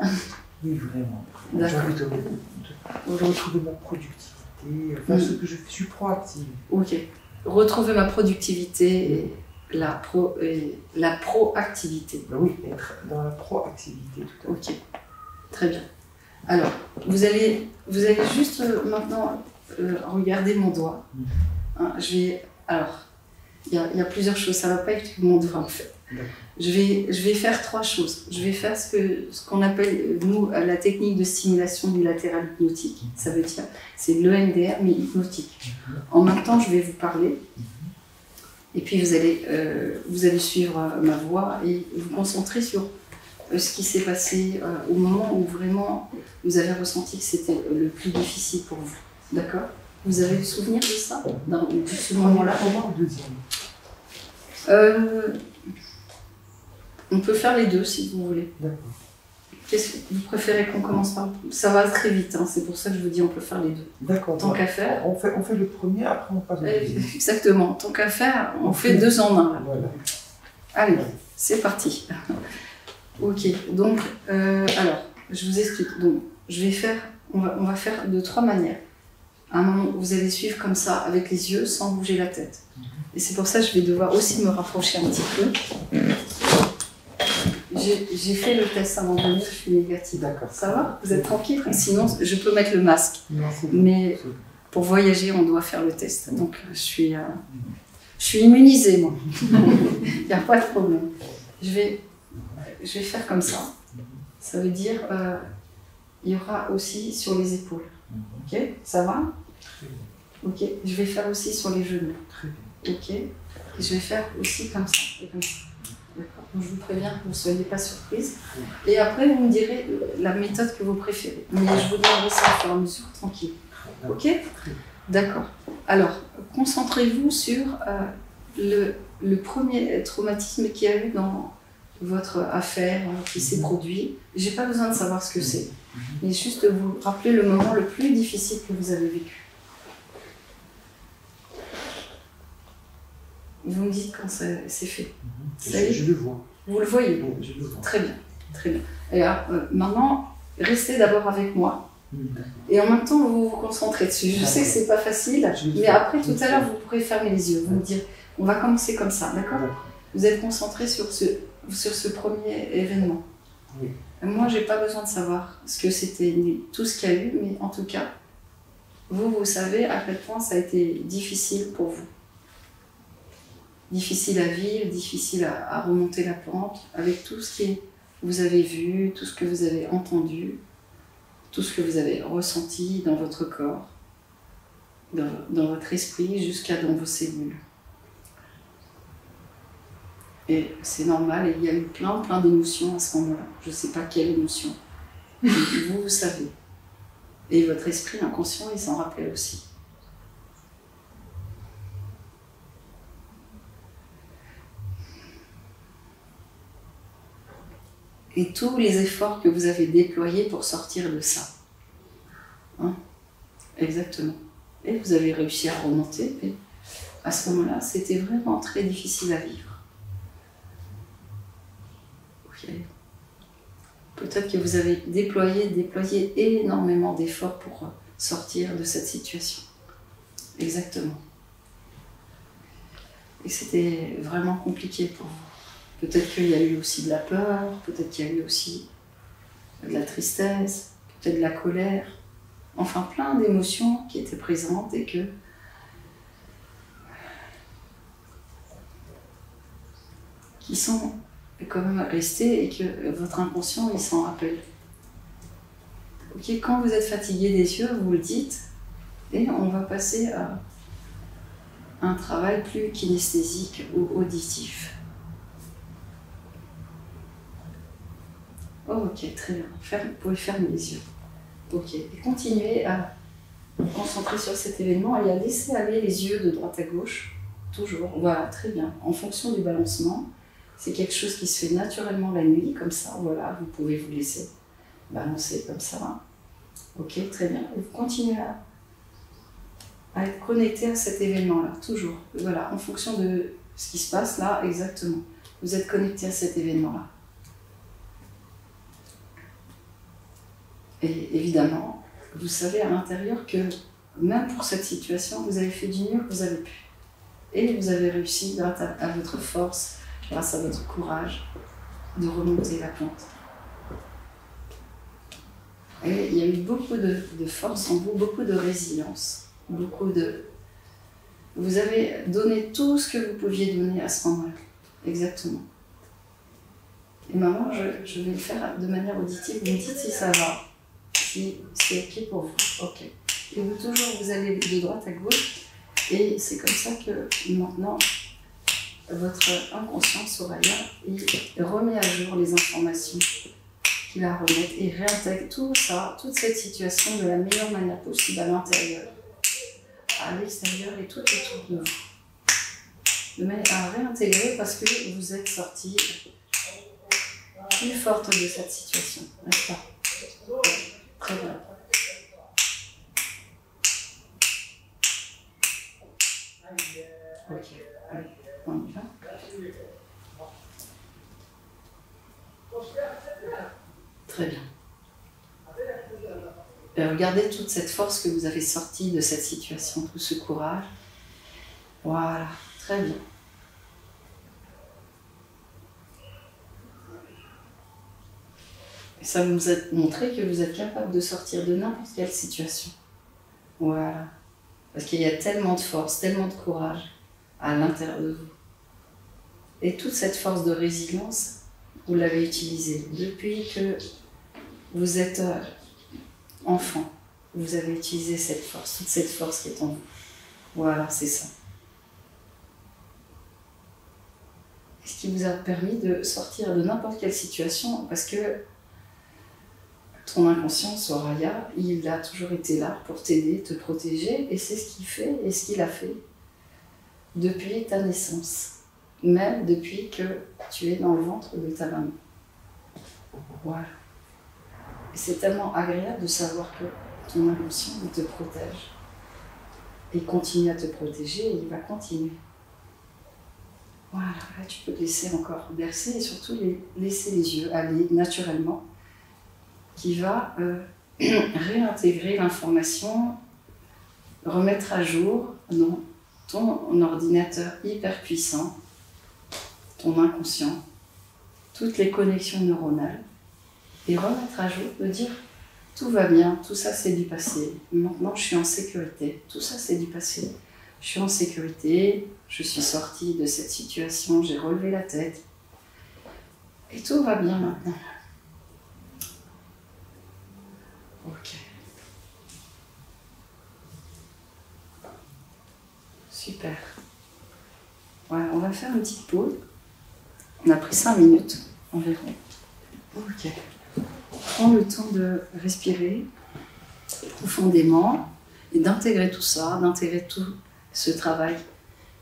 Oui, vraiment. D'accord. J'ai envie de retrouver ma productivité, enfin ce que je fais, je suis proactive. Ok. Retrouver ma productivité et la proactivité. Oui, être dans la proactivité, tout à fait. Ok. Très bien. Alors, vous allez juste maintenant regarder mon doigt. Hein, alors, il y a plusieurs choses, ça ne va pas être mon doigt en fait. Je vais faire trois choses. Je vais faire ce qu'on appelle, nous, la technique de stimulation bilatérale hypnotique. Ça veut dire, c'est l'EMDR, mais hypnotique. En même temps, je vais vous parler. Et puis, vous allez suivre ma voix et vous concentrer sur ce qui s'est passé au moment où vraiment vous avez ressenti que c'était le plus difficile pour vous. D'accord? Vous avez le souvenir de ça, de ce moment-là? Comment le deuxième? On peut faire les deux si vous voulez. D'accord. Qu'est-ce que vous préférez qu'on commence par? Ça va très vite, hein, c'est pour ça que je vous dis on peut faire les deux. D'accord. Tant qu'à faire. On fait le premier, après on passe au deuxième. Exactement. Tant qu'à faire, on fait deux en un. Là. Voilà. Allez, c'est parti. Ok, donc, alors, je vous explique. Donc, on va faire de trois manières. À un moment, vous allez suivre comme ça, avec les yeux, sans bouger la tête. Et c'est pour ça que je vais devoir aussi me rapprocher un petit peu. J'ai fait le test avant de venir, je suis négative. D'accord. Ça va? Vous êtes tranquille? Sinon, je peux mettre le masque. Non, c'est bon. Mais pour voyager, on doit faire le test. Donc, je suis immunisée, moi. Il n'y a pas de problème. Je vais faire comme ça. Ça veut dire, il y aura aussi sur les épaules. Ok? Ça va? Ok. Je vais faire aussi sur les genoux. Ok? Et je vais faire aussi comme ça et comme ça. D'accord. Donc, je vous préviens que vous ne soyez pas surprise. Et après, vous me direz la méthode que vous préférez. Mais je vous donnerai ça au fur et à mesure, tranquille. Ok? D'accord. Alors, concentrez-vous sur le premier traumatisme qu'il y a eu dans votre affaire qui s'est produit. J'ai pas besoin de savoir ce que c'est, mais juste vous rappeler le moment le plus difficile que vous avez vécu. Vous me dites quand c'est fait. Ça y est ? Je le vois. Vous le voyez ? Je le vois. Très bien. très bien. Et maintenant, restez d'abord avec moi. Et en même temps, vous vous concentrez dessus. Je sais que c'est pas facile, mais après, tout à l'heure, vous pourrez fermer les yeux. Vous me dire, on va commencer comme ça, d'accord? Vous êtes concentré sur ce premier événement. Oui. Moi, j'ai pas besoin de savoir ce que c'était, ni tout ce qu'il y a eu, mais en tout cas, vous savez à quel point ça a été difficile pour vous. Difficile à vivre, difficile à remonter la pente, avec tout ce que vous avez vu, tout ce que vous avez entendu, tout ce que vous avez ressenti dans votre corps, dans votre esprit, jusqu'à dans vos cellules. Et c'est normal, et il y a eu plein d'émotions à ce moment-là. Je ne sais pas quelle émotion. Vous savez. Et votre esprit inconscient, il s'en rappelait aussi. Et tous les efforts que vous avez déployés pour sortir de ça. Hein? Exactement. Et vous avez réussi à remonter, mais à ce moment-là, c'était vraiment très difficile à vivre. Ok. Peut-être que vous avez déployé énormément d'efforts pour sortir de cette situation. Exactement. Et c'était vraiment compliqué pour vous. Peut-être qu'il y a eu aussi de la peur, peut-être qu'il y a eu aussi de la tristesse, peut-être de la colère, enfin plein d'émotions qui étaient présentes et qui sont quand même restées et que votre inconscient il s'en rappelle. Ok, quand vous êtes fatigué des yeux, vous le dites et on va passer à un travail plus kinesthésique ou auditif. Oh, ok, très bien. Vous pouvez fermer les yeux. Ok, et continuez à vous concentrer sur cet événement et à laisser aller les yeux de droite à gauche. Toujours. Voilà, très bien. En fonction du balancement, c'est quelque chose qui se fait naturellement la nuit, comme ça. Voilà, vous pouvez vous laisser balancer comme ça. Ok, très bien. Et vous continuez à être connecté à cet événement-là, toujours. Voilà, en fonction de ce qui se passe là, exactement. Vous êtes connecté à cet événement-là. Et évidemment, vous savez à l'intérieur que même pour cette situation, vous avez fait du mieux que vous avez pu. Et vous avez réussi, grâce à votre force, grâce à votre courage, de remonter la pente. Et il y a eu beaucoup de force en vous, beaucoup de résilience, Vous avez donné tout ce que vous pouviez donner à ce moment-là. Exactement. Et maintenant, je vais le faire de manière auditive. Vous me dites si ça va. Si c'est ok pour vous, ok. Et vous toujours, vous allez de droite à gauche, et c'est comme ça que maintenant, votre inconscient Soraya, il remet à jour les informations qu'il a à remettre et réintègre tout ça, toute cette situation de la meilleure manière possible à l'intérieur, à l'extérieur et tout autour de vous. De manière à réintégrer parce que vous êtes sorti plus forte de cette situation, n'est-ce pas? Très bien. Ok, allez, on y va. Très bien. Et regardez toute cette force que vous avez sortie de cette situation, tout ce courage. Voilà, très bien. Et ça vous a montré que vous êtes capable de sortir de n'importe quelle situation. Voilà. Parce qu'il y a tellement de force, tellement de courage à l'intérieur de vous. Et toute cette force de résilience, vous l'avez utilisée depuis que vous êtes enfant. Vous avez utilisé cette force, toute cette force qui est en vous. Voilà, c'est ça. Ce qui vous a permis de sortir de n'importe quelle situation, parce que ton inconscient, Soraya, il a toujours été là pour t'aider, te protéger, et c'est ce qu'il fait et ce qu'il a fait depuis ta naissance, même depuis que tu es dans le ventre de ta maman. Voilà. Et c'est tellement agréable de savoir que ton inconscient, il te protège. Il continue à te protéger et il va continuer. Voilà, là tu peux te laisser encore bercer et surtout laisser les yeux aller naturellement, qui va réintégrer l'information, remettre à jour dans ton ordinateur hyper puissant, ton inconscient, toutes les connexions neuronales, et remettre à jour, de dire tout va bien, tout ça c'est du passé, maintenant je suis en sécurité, tout ça c'est du passé, je suis en sécurité, je suis sortie de cette situation, j'ai relevé la tête, et tout va bien maintenant. Ok. Super. Voilà, on va faire une petite pause. On a pris 5 minutes environ. Ok. Prends le temps de respirer profondément et d'intégrer tout ça, d'intégrer tout ce travail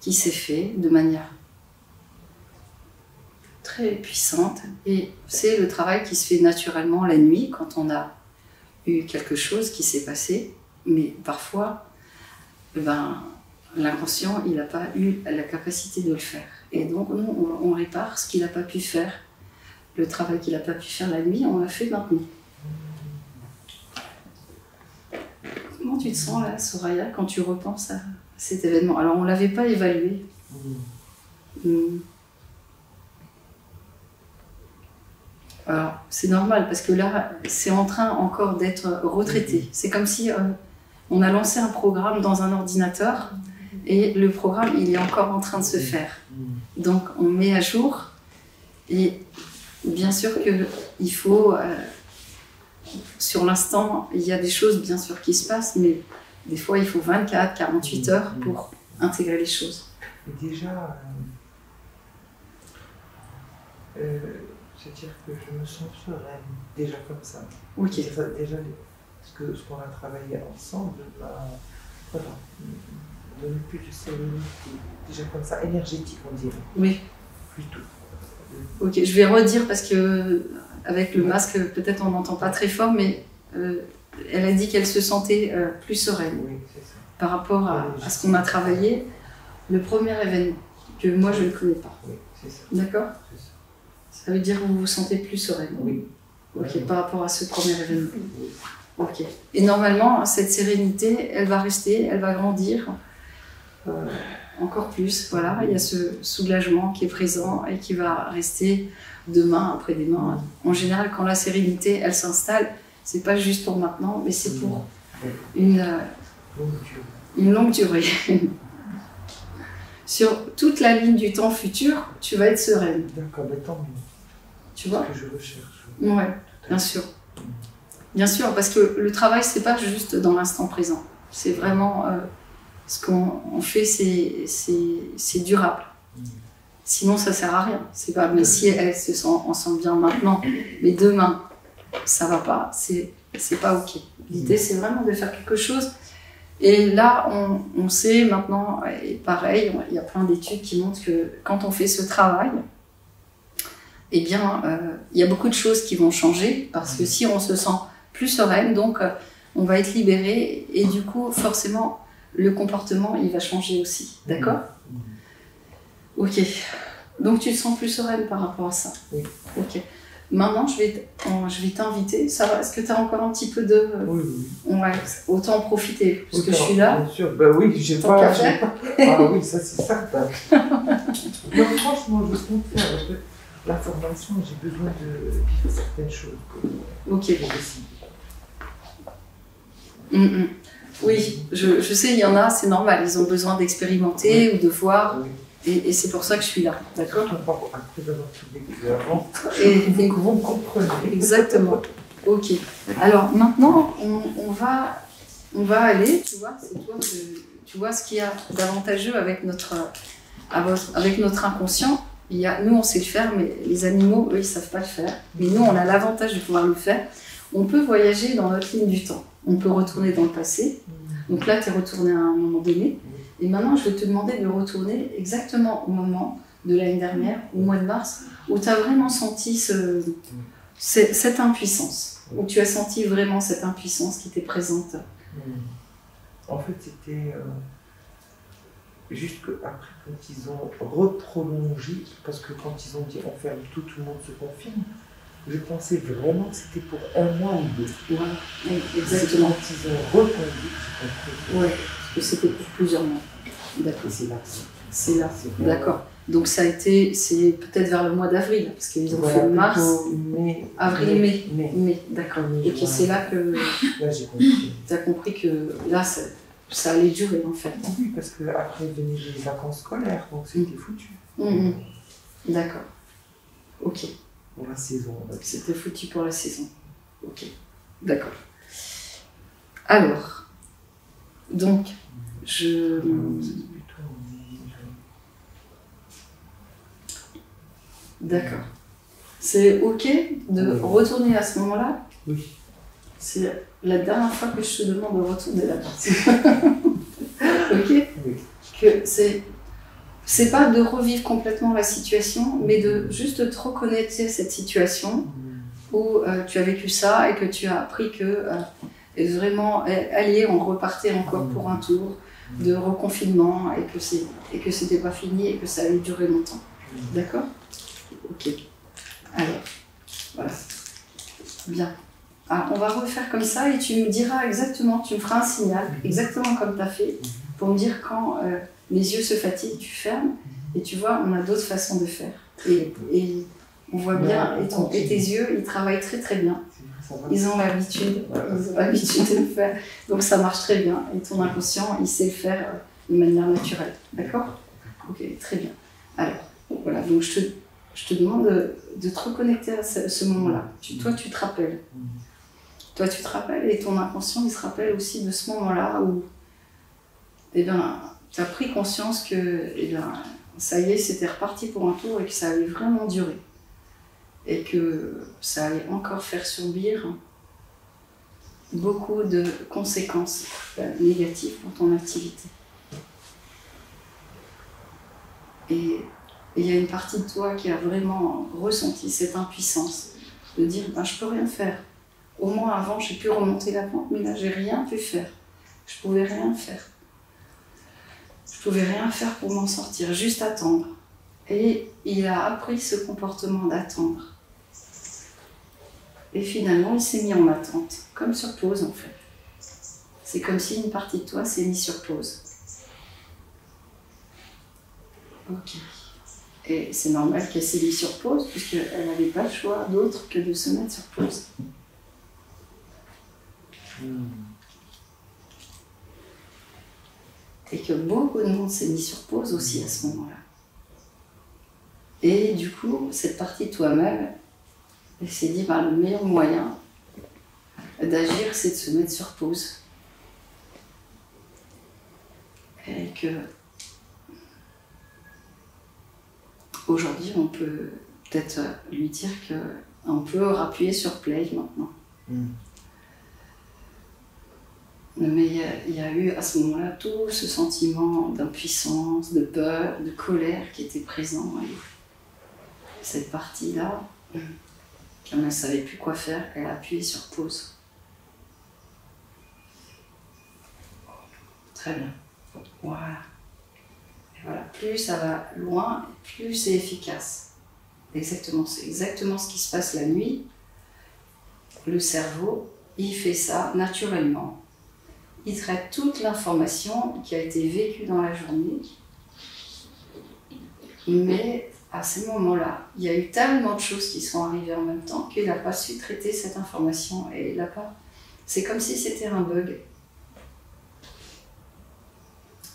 qui s'est fait de manière très puissante. Et c'est le travail qui se fait naturellement la nuit quand on a eu quelque chose qui s'est passé. Mais parfois, l'inconscient, il n'a pas eu la capacité de le faire. Et donc, nous, on répare ce qu'il n'a pas pu faire. Le travail qu'il n'a pas pu faire la nuit, on l'a fait maintenant. Comment tu te sens là, Soraya, quand tu repenses à cet événement? Alors, on ne l'avait pas évalué. Alors, c'est normal, parce que là, c'est en train encore d'être retraité. C'est comme si on a lancé un programme dans un ordinateur, et le programme, il est encore en train de se faire. Donc, on met à jour, et bien sûr qu'il faut, sur l'instant, il y a des choses bien sûr qui se passent, mais des fois il faut 24, 48 heures pour intégrer les choses. Et déjà, c'est-à-dire que je me sens sereine, déjà comme ça. Ok. Déjà, ce qu'on a travaillé ensemble, voilà, donne plus de sérénité, déjà comme ça, énergétique on dirait. Oui. Plutôt. Ok, je vais redire parce que avec le masque, peut-être on n'entend pas très fort, mais elle a dit qu'elle se sentait plus sereine. Oui, c'est ça. Par rapport à ce qu'on a travaillé, le premier événement, que moi je ne connais pas. Oui, c'est ça. D'accord? C'est ça. Ça veut dire que vous vous sentez plus sereine. Oui. Ok, par rapport à ce premier événement. Oui. Ok. Et normalement, cette sérénité, elle va rester, elle va grandir encore plus. Voilà, il y a ce soulagement qui est présent et qui va rester demain, après-demain. En général, quand la sérénité, elle s'installe, c'est pas juste pour maintenant, mais c'est pour une longue durée. Sur toute la ligne du temps futur, tu vas être sereine. D'accord, mais tant mieux. Tu vois? C'est ce que je recherche. Ouais, bien sûr. Bien sûr, parce que le travail, c'est pas juste dans l'instant présent. C'est vraiment ce qu'on fait, c'est durable. Sinon, ça sert à rien. C'est pas, mais si elle se sent, on sent bien maintenant, mais demain, ça va pas, c'est pas ok. L'idée, c'est vraiment de faire quelque chose. Et là, on sait maintenant, et pareil, il y a plein d'études qui montrent que quand on fait ce travail, eh bien, il y a beaucoup de choses qui vont changer, parce que si on se sent plus sereine, donc on va être libéré, et du coup, forcément, le comportement, il va changer aussi. D'accord? Ok. Donc, tu te sens plus sereine par rapport à ça? Oui. Ok. Maintenant, je vais t'inviter. Ça va? Est-ce que tu as encore un petit peu de... Oui. Ouais, autant en profiter, parce que je suis là. Bien sûr, bah oui, j'ai pas... Ah oui, ça c'est certain. Non, franchement, je compte faire la formation, j'ai besoin de vivre certaines choses. Ok. Oui, je sais, il y en a, c'est normal, ils ont besoin d'expérimenter ou de voir, et c'est pour ça que je suis là, d'accord? Après avoir tout vécu avant, et vous me comprenez. Exactement. Ok. Alors maintenant, on va aller, tu vois, c'est toi tu vois ce qu'il y a d'avantageux avec notre inconscient. Nous, on sait le faire, mais les animaux, eux, ils ne savent pas le faire. Mais nous, on a l'avantage de pouvoir le faire. On peut voyager dans notre ligne du temps. On peut retourner dans le passé. Donc là, tu es retourné à un moment donné. Et maintenant, je vais te demander de retourner exactement au moment de l'année dernière, au mois de mars, où tu as vraiment senti cette impuissance. Où tu as senti vraiment cette impuissance qui était présente. En fait, c'était juste qu'après, quand ils ont reprolongé, parce que quand ils ont dit on ferme tout, tout le monde se confine, je pensais vraiment que c'était pour 1 mois ou 2. Ouais, C'est exactement. quand ils ont reconduit, j'ai compris. Ouais, parce que c'était pour plusieurs mois. D'accord. Et c'est là. C'est là. C'est vraiment- D'accord. Donc ça a été, c'est peut-être vers le mois d'avril, parce qu'ils ont Voilà, fait mars, plutôt mai, avril, mai. mai. D'accord. Mai, Et que juin. c'est là que Là, j'ai compris. tu as compris que là, ça allait durer en fait. Oui, parce qu'après venaient les vacances scolaires, donc c'était foutu. Mhm. D'accord. Ok. Pour la saison, on va dire. C'était foutu pour la saison. Ok. D'accord. Alors, donc, je... C'était plutôt en mai, juin. D'accord. C'est ok de Oui. retourner à ce moment-là? Oui. C'est la dernière fois que je te demande de retourner là-bas. Ok? Oui. Que c'est pas de revivre complètement la situation, mais de juste te reconnecter à cette situation où tu as vécu ça et que tu as appris que vraiment aller, on repartait encore pour un tour de reconfinement et que c'était pas fini et que ça allait durer longtemps. D'accord? Ok. Alors, voilà. Bien. Alors, on va refaire comme ça et tu me diras exactement, tu me feras un signal, exactement comme tu as fait, pour me dire quand les yeux se fatiguent, tu fermes et tu vois, on a d'autres façons de faire. Et on voit bien, et tes yeux, ils travaillent très très bien. Ça va. Ils ont l'habitude de le faire. Donc ça marche très bien. Et ton inconscient, il sait le faire de manière naturelle. D'accord? Ok, très bien. Alors, voilà, donc je te demande de te reconnecter à ce moment-là. Toi, tu te rappelles. Toi, tu te rappelles et ton inconscient, il se rappelle aussi de ce moment-là où eh ben, tu as pris conscience que eh ben, ça y est, c'était reparti pour un tour et que ça allait vraiment durer. Et que ça allait encore faire subir beaucoup de conséquences négatives pour ton activité. Et il y a une partie de toi qui a vraiment ressenti cette impuissance de dire ben, je peux rien faire. Au moins avant j'ai pu remonter la pente, mais là j'ai rien pu faire. Je pouvais rien faire. Je pouvais rien faire pour m'en sortir, juste attendre. Et il a appris ce comportement d'attendre. Et finalement, il s'est mis en attente, comme sur pause en fait. C'est comme si une partie de toi s'est mise sur pause. Ok. Et c'est normal qu'elle s'est mise sur pause, puisqu'elle n'avait pas le choix d'autre que de se mettre sur pause. Et que beaucoup de monde s'est mis sur pause aussi à ce moment-là. Et du coup, cette partie de toi-même, elle s'est dit, ben, le meilleur moyen d'agir, c'est de se mettre sur pause. Et que aujourd'hui, on peut peut-être lui dire qu'on peut appuyer sur play maintenant. Mais il y a eu à ce moment-là tout ce sentiment d'impuissance, de peur, de colère qui était présent. Et cette partie-là, comme elle ne savait plus quoi faire, elle a appuyé sur pause. Très bien. Voilà. Et voilà. Plus ça va loin, plus c'est efficace. Exactement. C'est exactement ce qui se passe la nuit. Le cerveau, il fait ça naturellement. Il traite toute l'information qui a été vécue dans la journée. Mais à ce moment-là, il y a eu tellement de choses qui sont arrivées en même temps qu'il n'a pas su traiter cette information. Et il n'a pas... C'est comme si c'était un bug.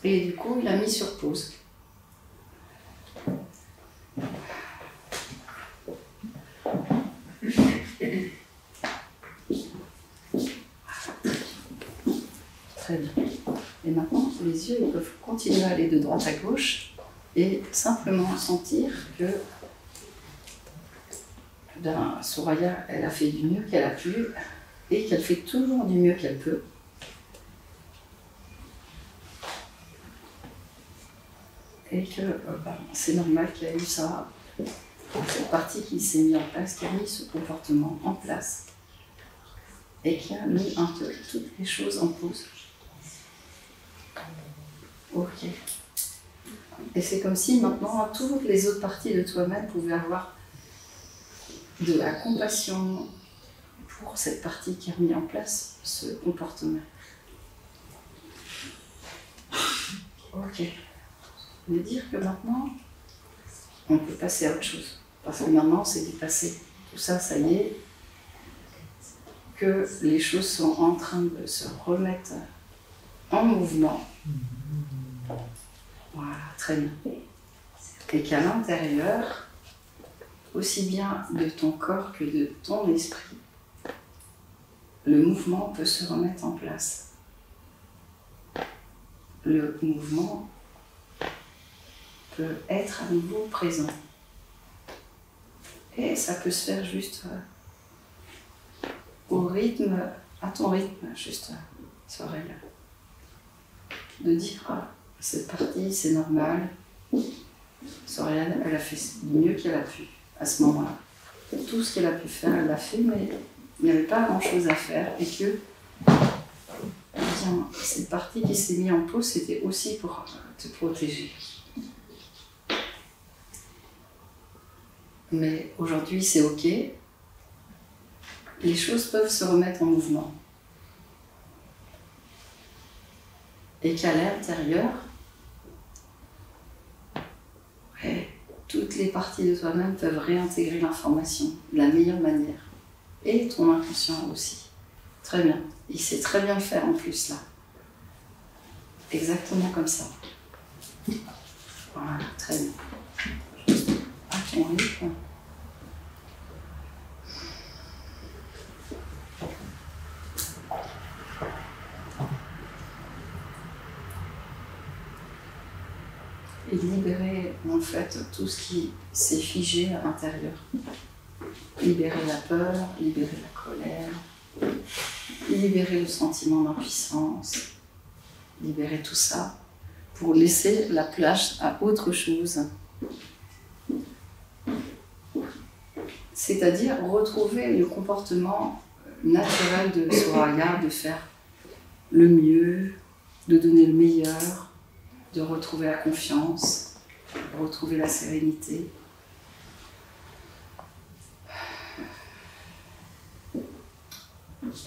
Et du coup, il a mis sur pause. Très bien. Et maintenant, les yeux ils peuvent continuer à aller de droite à gauche et simplement sentir que ben, Soraya, elle a fait du mieux qu'elle a pu et qu'elle fait toujours du mieux qu'elle peut. Et que ben, c'est normal qu'il y ait eu ça, cette partie qui s'est mise en place, qui a mis ce comportement en place et qui a mis un peu toutes les choses en pause. Ok. Et c'est comme si maintenant toutes les autres parties de toi-même pouvaient avoir de la compassion pour cette partie qui a mis en place ce comportement. Ok. Ça veut dire que maintenant, on peut passer à autre chose. Parce que maintenant, c'est dépassé. Tout ça, ça y est, que les choses sont en train de se remettre en mouvement. Voilà, très bien. Et qu'à l'intérieur, aussi bien de ton corps que de ton esprit, le mouvement peut se remettre en place. Le mouvement peut être à nouveau présent. Et ça peut se faire juste au rythme, à ton rythme, juste, Soraya. De dire, ah, cette partie, c'est normal. Soraya, elle a fait du mieux qu'elle a pu à ce moment-là. Tout ce qu'elle a pu faire, elle l'a fait, mais il n'y avait pas grand-chose à faire. Et que, bien, cette partie qui s'est mise en pause, c'était aussi pour te protéger. Mais aujourd'hui, c'est OK. Les choses peuvent se remettre en mouvement. Et qu'à l'intérieur, ouais, toutes les parties de toi-même peuvent réintégrer l'information de la meilleure manière. Et ton inconscient aussi. Très bien. Il sait très bien le faire en plus, là. Exactement comme ça. Voilà, très bien. À ton rythme. Et libérer en fait tout ce qui s'est figé à l'intérieur. Libérer la peur, libérer la colère, libérer le sentiment d'impuissance, libérer tout ça pour laisser la place à autre chose. C'est-à-dire retrouver le comportement naturel de Soraya, de faire le mieux, de donner le meilleur, de retrouver la confiance, de retrouver la sérénité.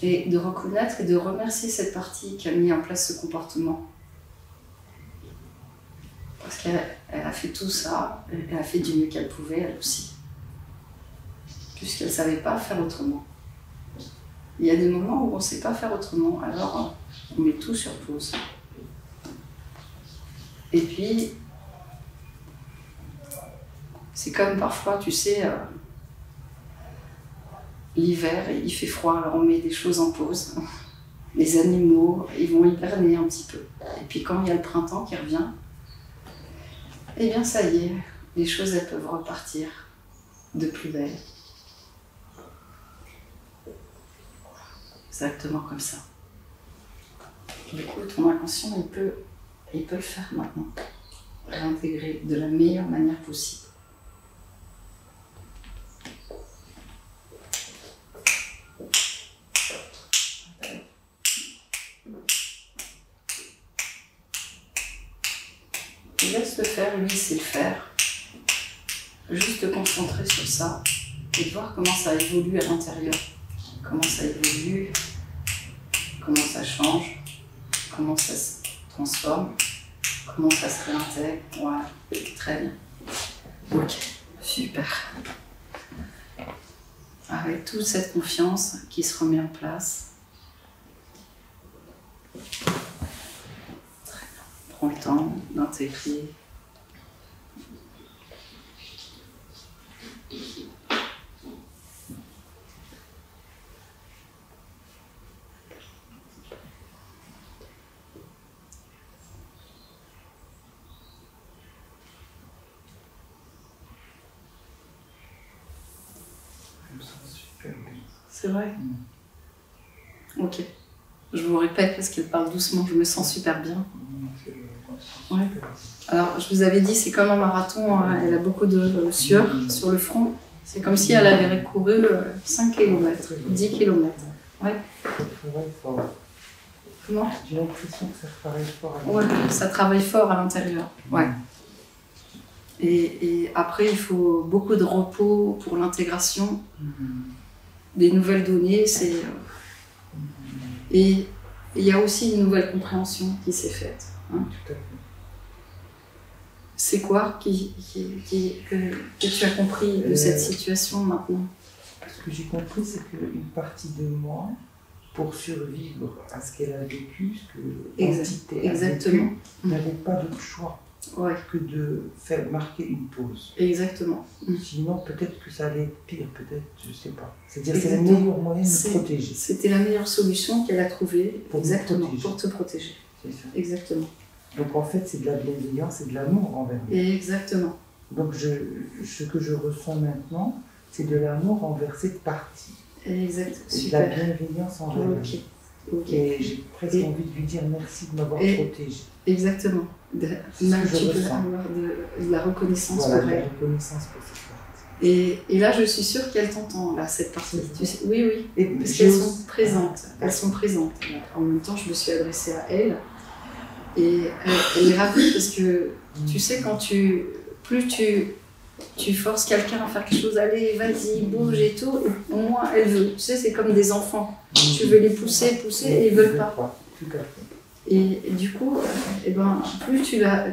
Et de reconnaître et de remercier cette partie qui a mis en place ce comportement. Parce qu'elle a fait tout ça, elle a fait du mieux qu'elle pouvait, elle aussi. Puisqu'elle ne savait pas faire autrement. Il y a des moments où on ne sait pas faire autrement, alors on met tout sur pause. Et puis, c'est comme parfois, tu sais, l'hiver, il fait froid, alors on met des choses en pause. Les animaux, ils vont hiberner un petit peu. Et puis quand il y a le printemps qui revient, eh bien ça y est, les choses, elles peuvent repartir de plus belle. Exactement comme ça. Du coup, ton inconscient, il peut le faire maintenant. Réintégrer de la meilleure manière possible. Laisse le faire, lui, il sait le faire. Juste te concentrer sur ça et voir comment ça évolue à l'intérieur. Comment ça évolue, comment ça change, comment ça se transforme, comment ça se réintègre. Voilà, très bien. Ok, super. Avec toute cette confiance qui se remet en place. Très bien. Prends le temps d'intégrer. C'est vrai. Ok. Je vous répète parce qu'elle parle doucement, je me sens super bien. Ouais. Alors, je vous avais dit, c'est comme un marathon, elle a beaucoup de sueur sur le front. C'est comme si elle avait couru 5 km, 10 km. Ouais. Ça travaille fort. Comment ? J'ai l'impression que ça travaille fort. Ouais, ça travaille fort à l'intérieur. Ouais. Et après, il faut beaucoup de repos pour l'intégration des nouvelles données. Et il y a aussi une nouvelle compréhension qui s'est faite. Hein. Tout à fait. C'est quoi que tu as compris de cette situation maintenant? Ce que j'ai compris, c'est qu'une partie de moi, pour survivre à ce qu'elle a vécu, ce que l'entité a vécu, n'avait pas d'autre choix que de faire marquer une pause. Exactement. Sinon, peut-être que ça allait être pire, peut-être, je ne sais pas. C'est-à-dire c'est le meilleur moyen de me protéger. C'était la meilleure solution qu'elle a trouvée pour te protéger. C'est ça. Exactement. Donc en fait, c'est de la bienveillance et de l'amour envers nous. Exactement. Donc ce que je ressens maintenant, c'est de l'amour envers cette partie. Exact. Et de la bienveillance envers elle. Et j'ai presque envie de lui dire merci de m'avoir protégée. Exactement. De la reconnaissance pour elle. La reconnaissance pour cette partie. Et là, je suis sûre qu'elle t'entend, là, cette partie. Tu sais, oui. Parce qu'elles sont présentes. Elles sont présentes. En même temps, je me suis adressée à elle. Et elle est ravie parce que, tu sais, plus tu forces quelqu'un à faire quelque chose, allez, vas-y, bouge et tout, et au moins elle veut. Tu sais, c'est comme des enfants. Tu veux les pousser, et ils veulent pas. Tout à fait. Et du coup, plus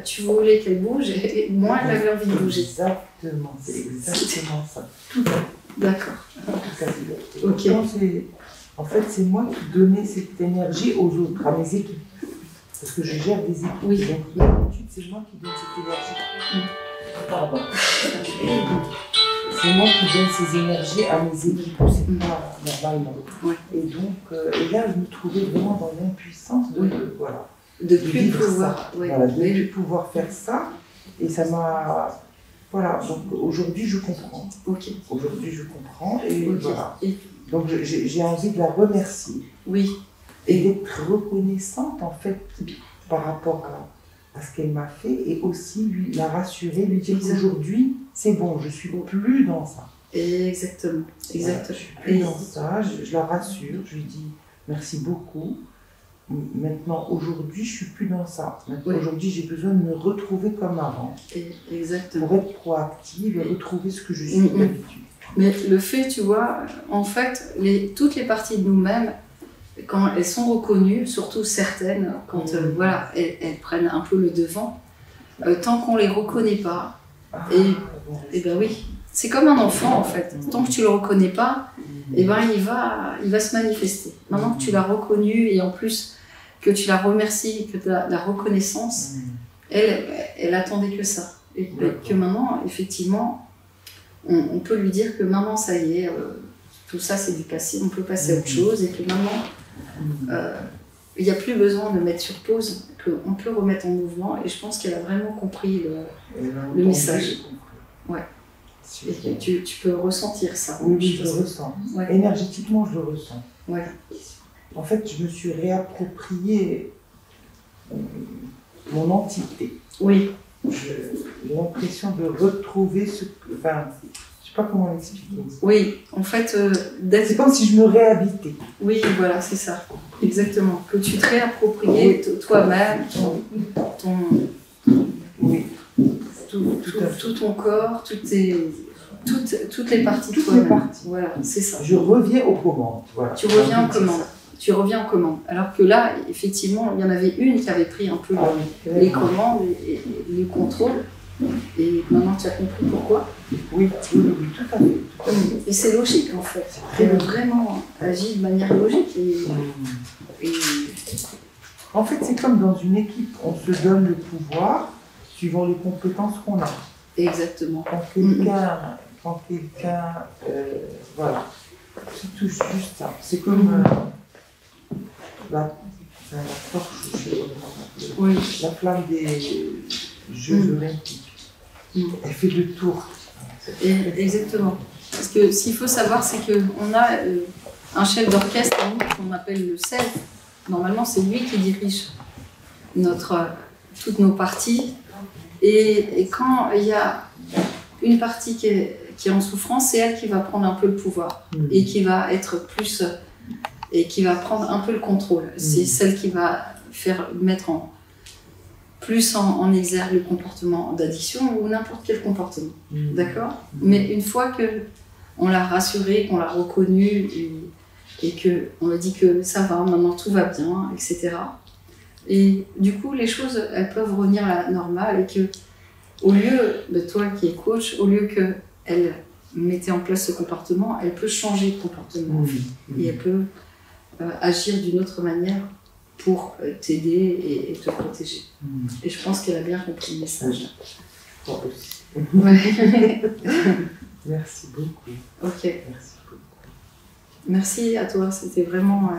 tu voulais qu'elle bouge, et moins elle avait envie de bouger. Exactement, c'est exactement ça. Tout à fait. D'accord. Tout à fait. Ok. En fait, c'est moi qui donnais cette énergie aux autres, à mes équipes. Parce que je gère des équipes. Oui. Donc, d'habitude, c'est moi qui donne cette énergie. Pardon. C'est moi qui donne ces énergies à mes équipes. C'est pas normalement. Ouais. Et donc, et là, je me trouvais vraiment dans l'impuissance de plus pouvoir. De plus pouvoir faire ça. Et ça m'a. Voilà. Donc, aujourd'hui, je comprends. Ok. Aujourd'hui, je comprends. Et voilà. Donc, j'ai envie de la remercier. Oui. Et d'être reconnaissante, en fait, par rapport à ce qu'elle m'a fait, et aussi la rassurer, lui dire qu'aujourd'hui, c'est bon, je ne suis plus dans ça. Exactement. Voilà, je ne suis plus dans ça, je la rassure, je lui dis merci beaucoup. Maintenant, aujourd'hui, je ne suis plus dans ça. Aujourd'hui, j'ai besoin de me retrouver comme avant. Exactement. Pour être proactive et retrouver ce que je suis d'habitude. Mais le fait, tu vois, en fait, toutes les parties de nous-mêmes, quand elles sont reconnues, surtout certaines, quand elles prennent un peu le devant, tant qu'on ne les reconnaît pas, et ben oui, c'est comme un enfant en fait, tant que tu ne le reconnais pas, et ben il va se manifester. Maintenant que tu l'as reconnu et en plus que tu la remercies, que tu as la reconnaissance, elle attendait que ça. Et que maintenant, effectivement, on peut lui dire que maman, ça y est, tout ça c'est du passé, on peut passer à autre chose et que maintenant, il n'y a plus besoin de mettre sur pause, qu'on peut remettre en mouvement, et je pense qu'elle a vraiment compris le message. Ouais. Et tu peux ressentir ça. Oui, je le ressens. Ouais. Énergétiquement, je le ressens. Ouais. En fait, je me suis réapproprié mon entité. Oui. J'ai l'impression de retrouver ce que... Enfin, je ne sais pas comment l'expliquer. Oui, en fait... c'est comme si je me réhabitais. Oui, voilà, c'est ça. Exactement. Que tu te réappropriais toi-même, tout ton corps, toutes les parties de toi-même. Voilà, c'est ça. Je reviens aux commandes. Voilà. Tu reviens aux commandes. Tu reviens aux commandes. Alors que là, effectivement, il y en avait une qui avait pris un peu les commandes et le contrôle. Et maintenant, tu as compris pourquoi. Oui, tout à fait. Et c'est logique, en fait. Elle a vraiment agi de manière logique. Et... En fait, c'est comme dans une équipe. On se donne le pouvoir suivant les compétences qu'on a. Exactement. Quand quelqu'un voilà, c'est tout juste ça. C'est comme la torche, je sais pas, la flamme des Jeux Olympiques. Elle fait le tour. Exactement. Parce que ce qu'il faut savoir, c'est qu'on a un chef d'orchestre qu'on appelle le chef. Normalement, c'est lui qui dirige toutes nos parties. Et quand il y a une partie qui est en souffrance, c'est elle qui va prendre un peu le pouvoir et qui va être plus et qui va prendre un peu le contrôle. C'est celle qui va mettre plus en exergue le comportement d'addiction ou n'importe quel comportement. D'accord? Mais une fois qu'on l'a rassuré, qu'on l'a reconnu et qu'on lui a dit que ça va, maintenant tout va bien, etc. Et du coup, les choses, elles peuvent revenir à la normale et que, au lieu de toi qui es coach, au lieu qu'elle mettait en place ce comportement, elle peut changer de comportement. Et elle peut agir d'une autre manière pour t'aider et te protéger. Et je pense qu'elle a bien compris le message. Moi aussi. Ouais. Merci beaucoup. Ok. Merci beaucoup. Merci à toi, c'était vraiment...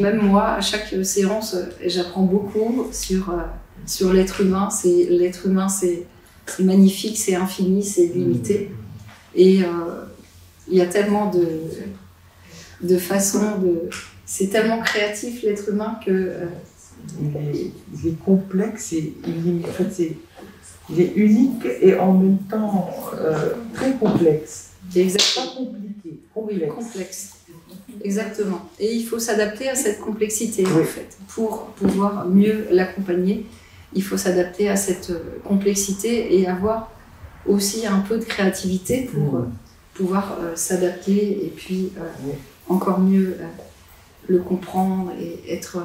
Même moi, à chaque séance, j'apprends beaucoup sur l'être humain. L'être humain, c'est magnifique, c'est infini, c'est illimité. Et il y a tellement de façons de... C'est tellement créatif, l'être humain, que... Il est complexe et illimité. En fait, il est unique et en même temps très complexe. Exactement. Pas compliqué, Oui, complexe. Exactement. Et il faut s'adapter à cette complexité, en fait. Pour pouvoir mieux l'accompagner, il faut s'adapter à cette complexité et avoir aussi un peu de créativité pour pouvoir s'adapter et puis encore mieux le comprendre et être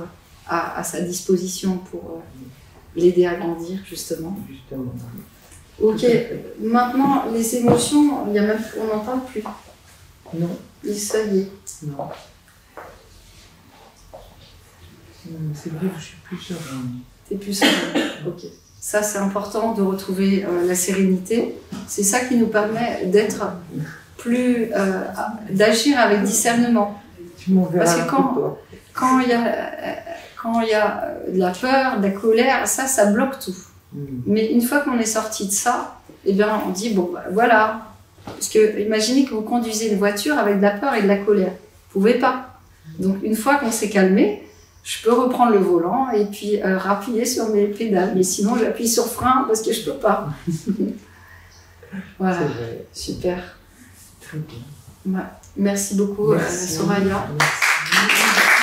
à sa disposition pour l'aider à grandir, justement. Ok, maintenant, les émotions, on n'en parle plus. Non. Ça y est. Non. C'est vrai que je suis plus sereine. T'es plus sereine. Ok. Ça, c'est important de retrouver la sérénité. C'est ça qui nous permet d'être plus... d'agir avec discernement. Tu m'enverras. Parce que quand il y a de la peur, de la colère, ça bloque tout. Mais une fois qu'on est sorti de ça, eh bien, on dit, bon, bah, voilà. Parce que imaginez que vous conduisez une voiture avec de la peur et de la colère. Vous pouvez pas. Donc, une fois qu'on s'est calmé, je peux reprendre le volant et puis rappuyer sur mes pédales. Mais sinon, j'appuie sur frein parce que je peux pas. Voilà. Super. Très bien. Merci beaucoup, Merci. Soraya. Merci.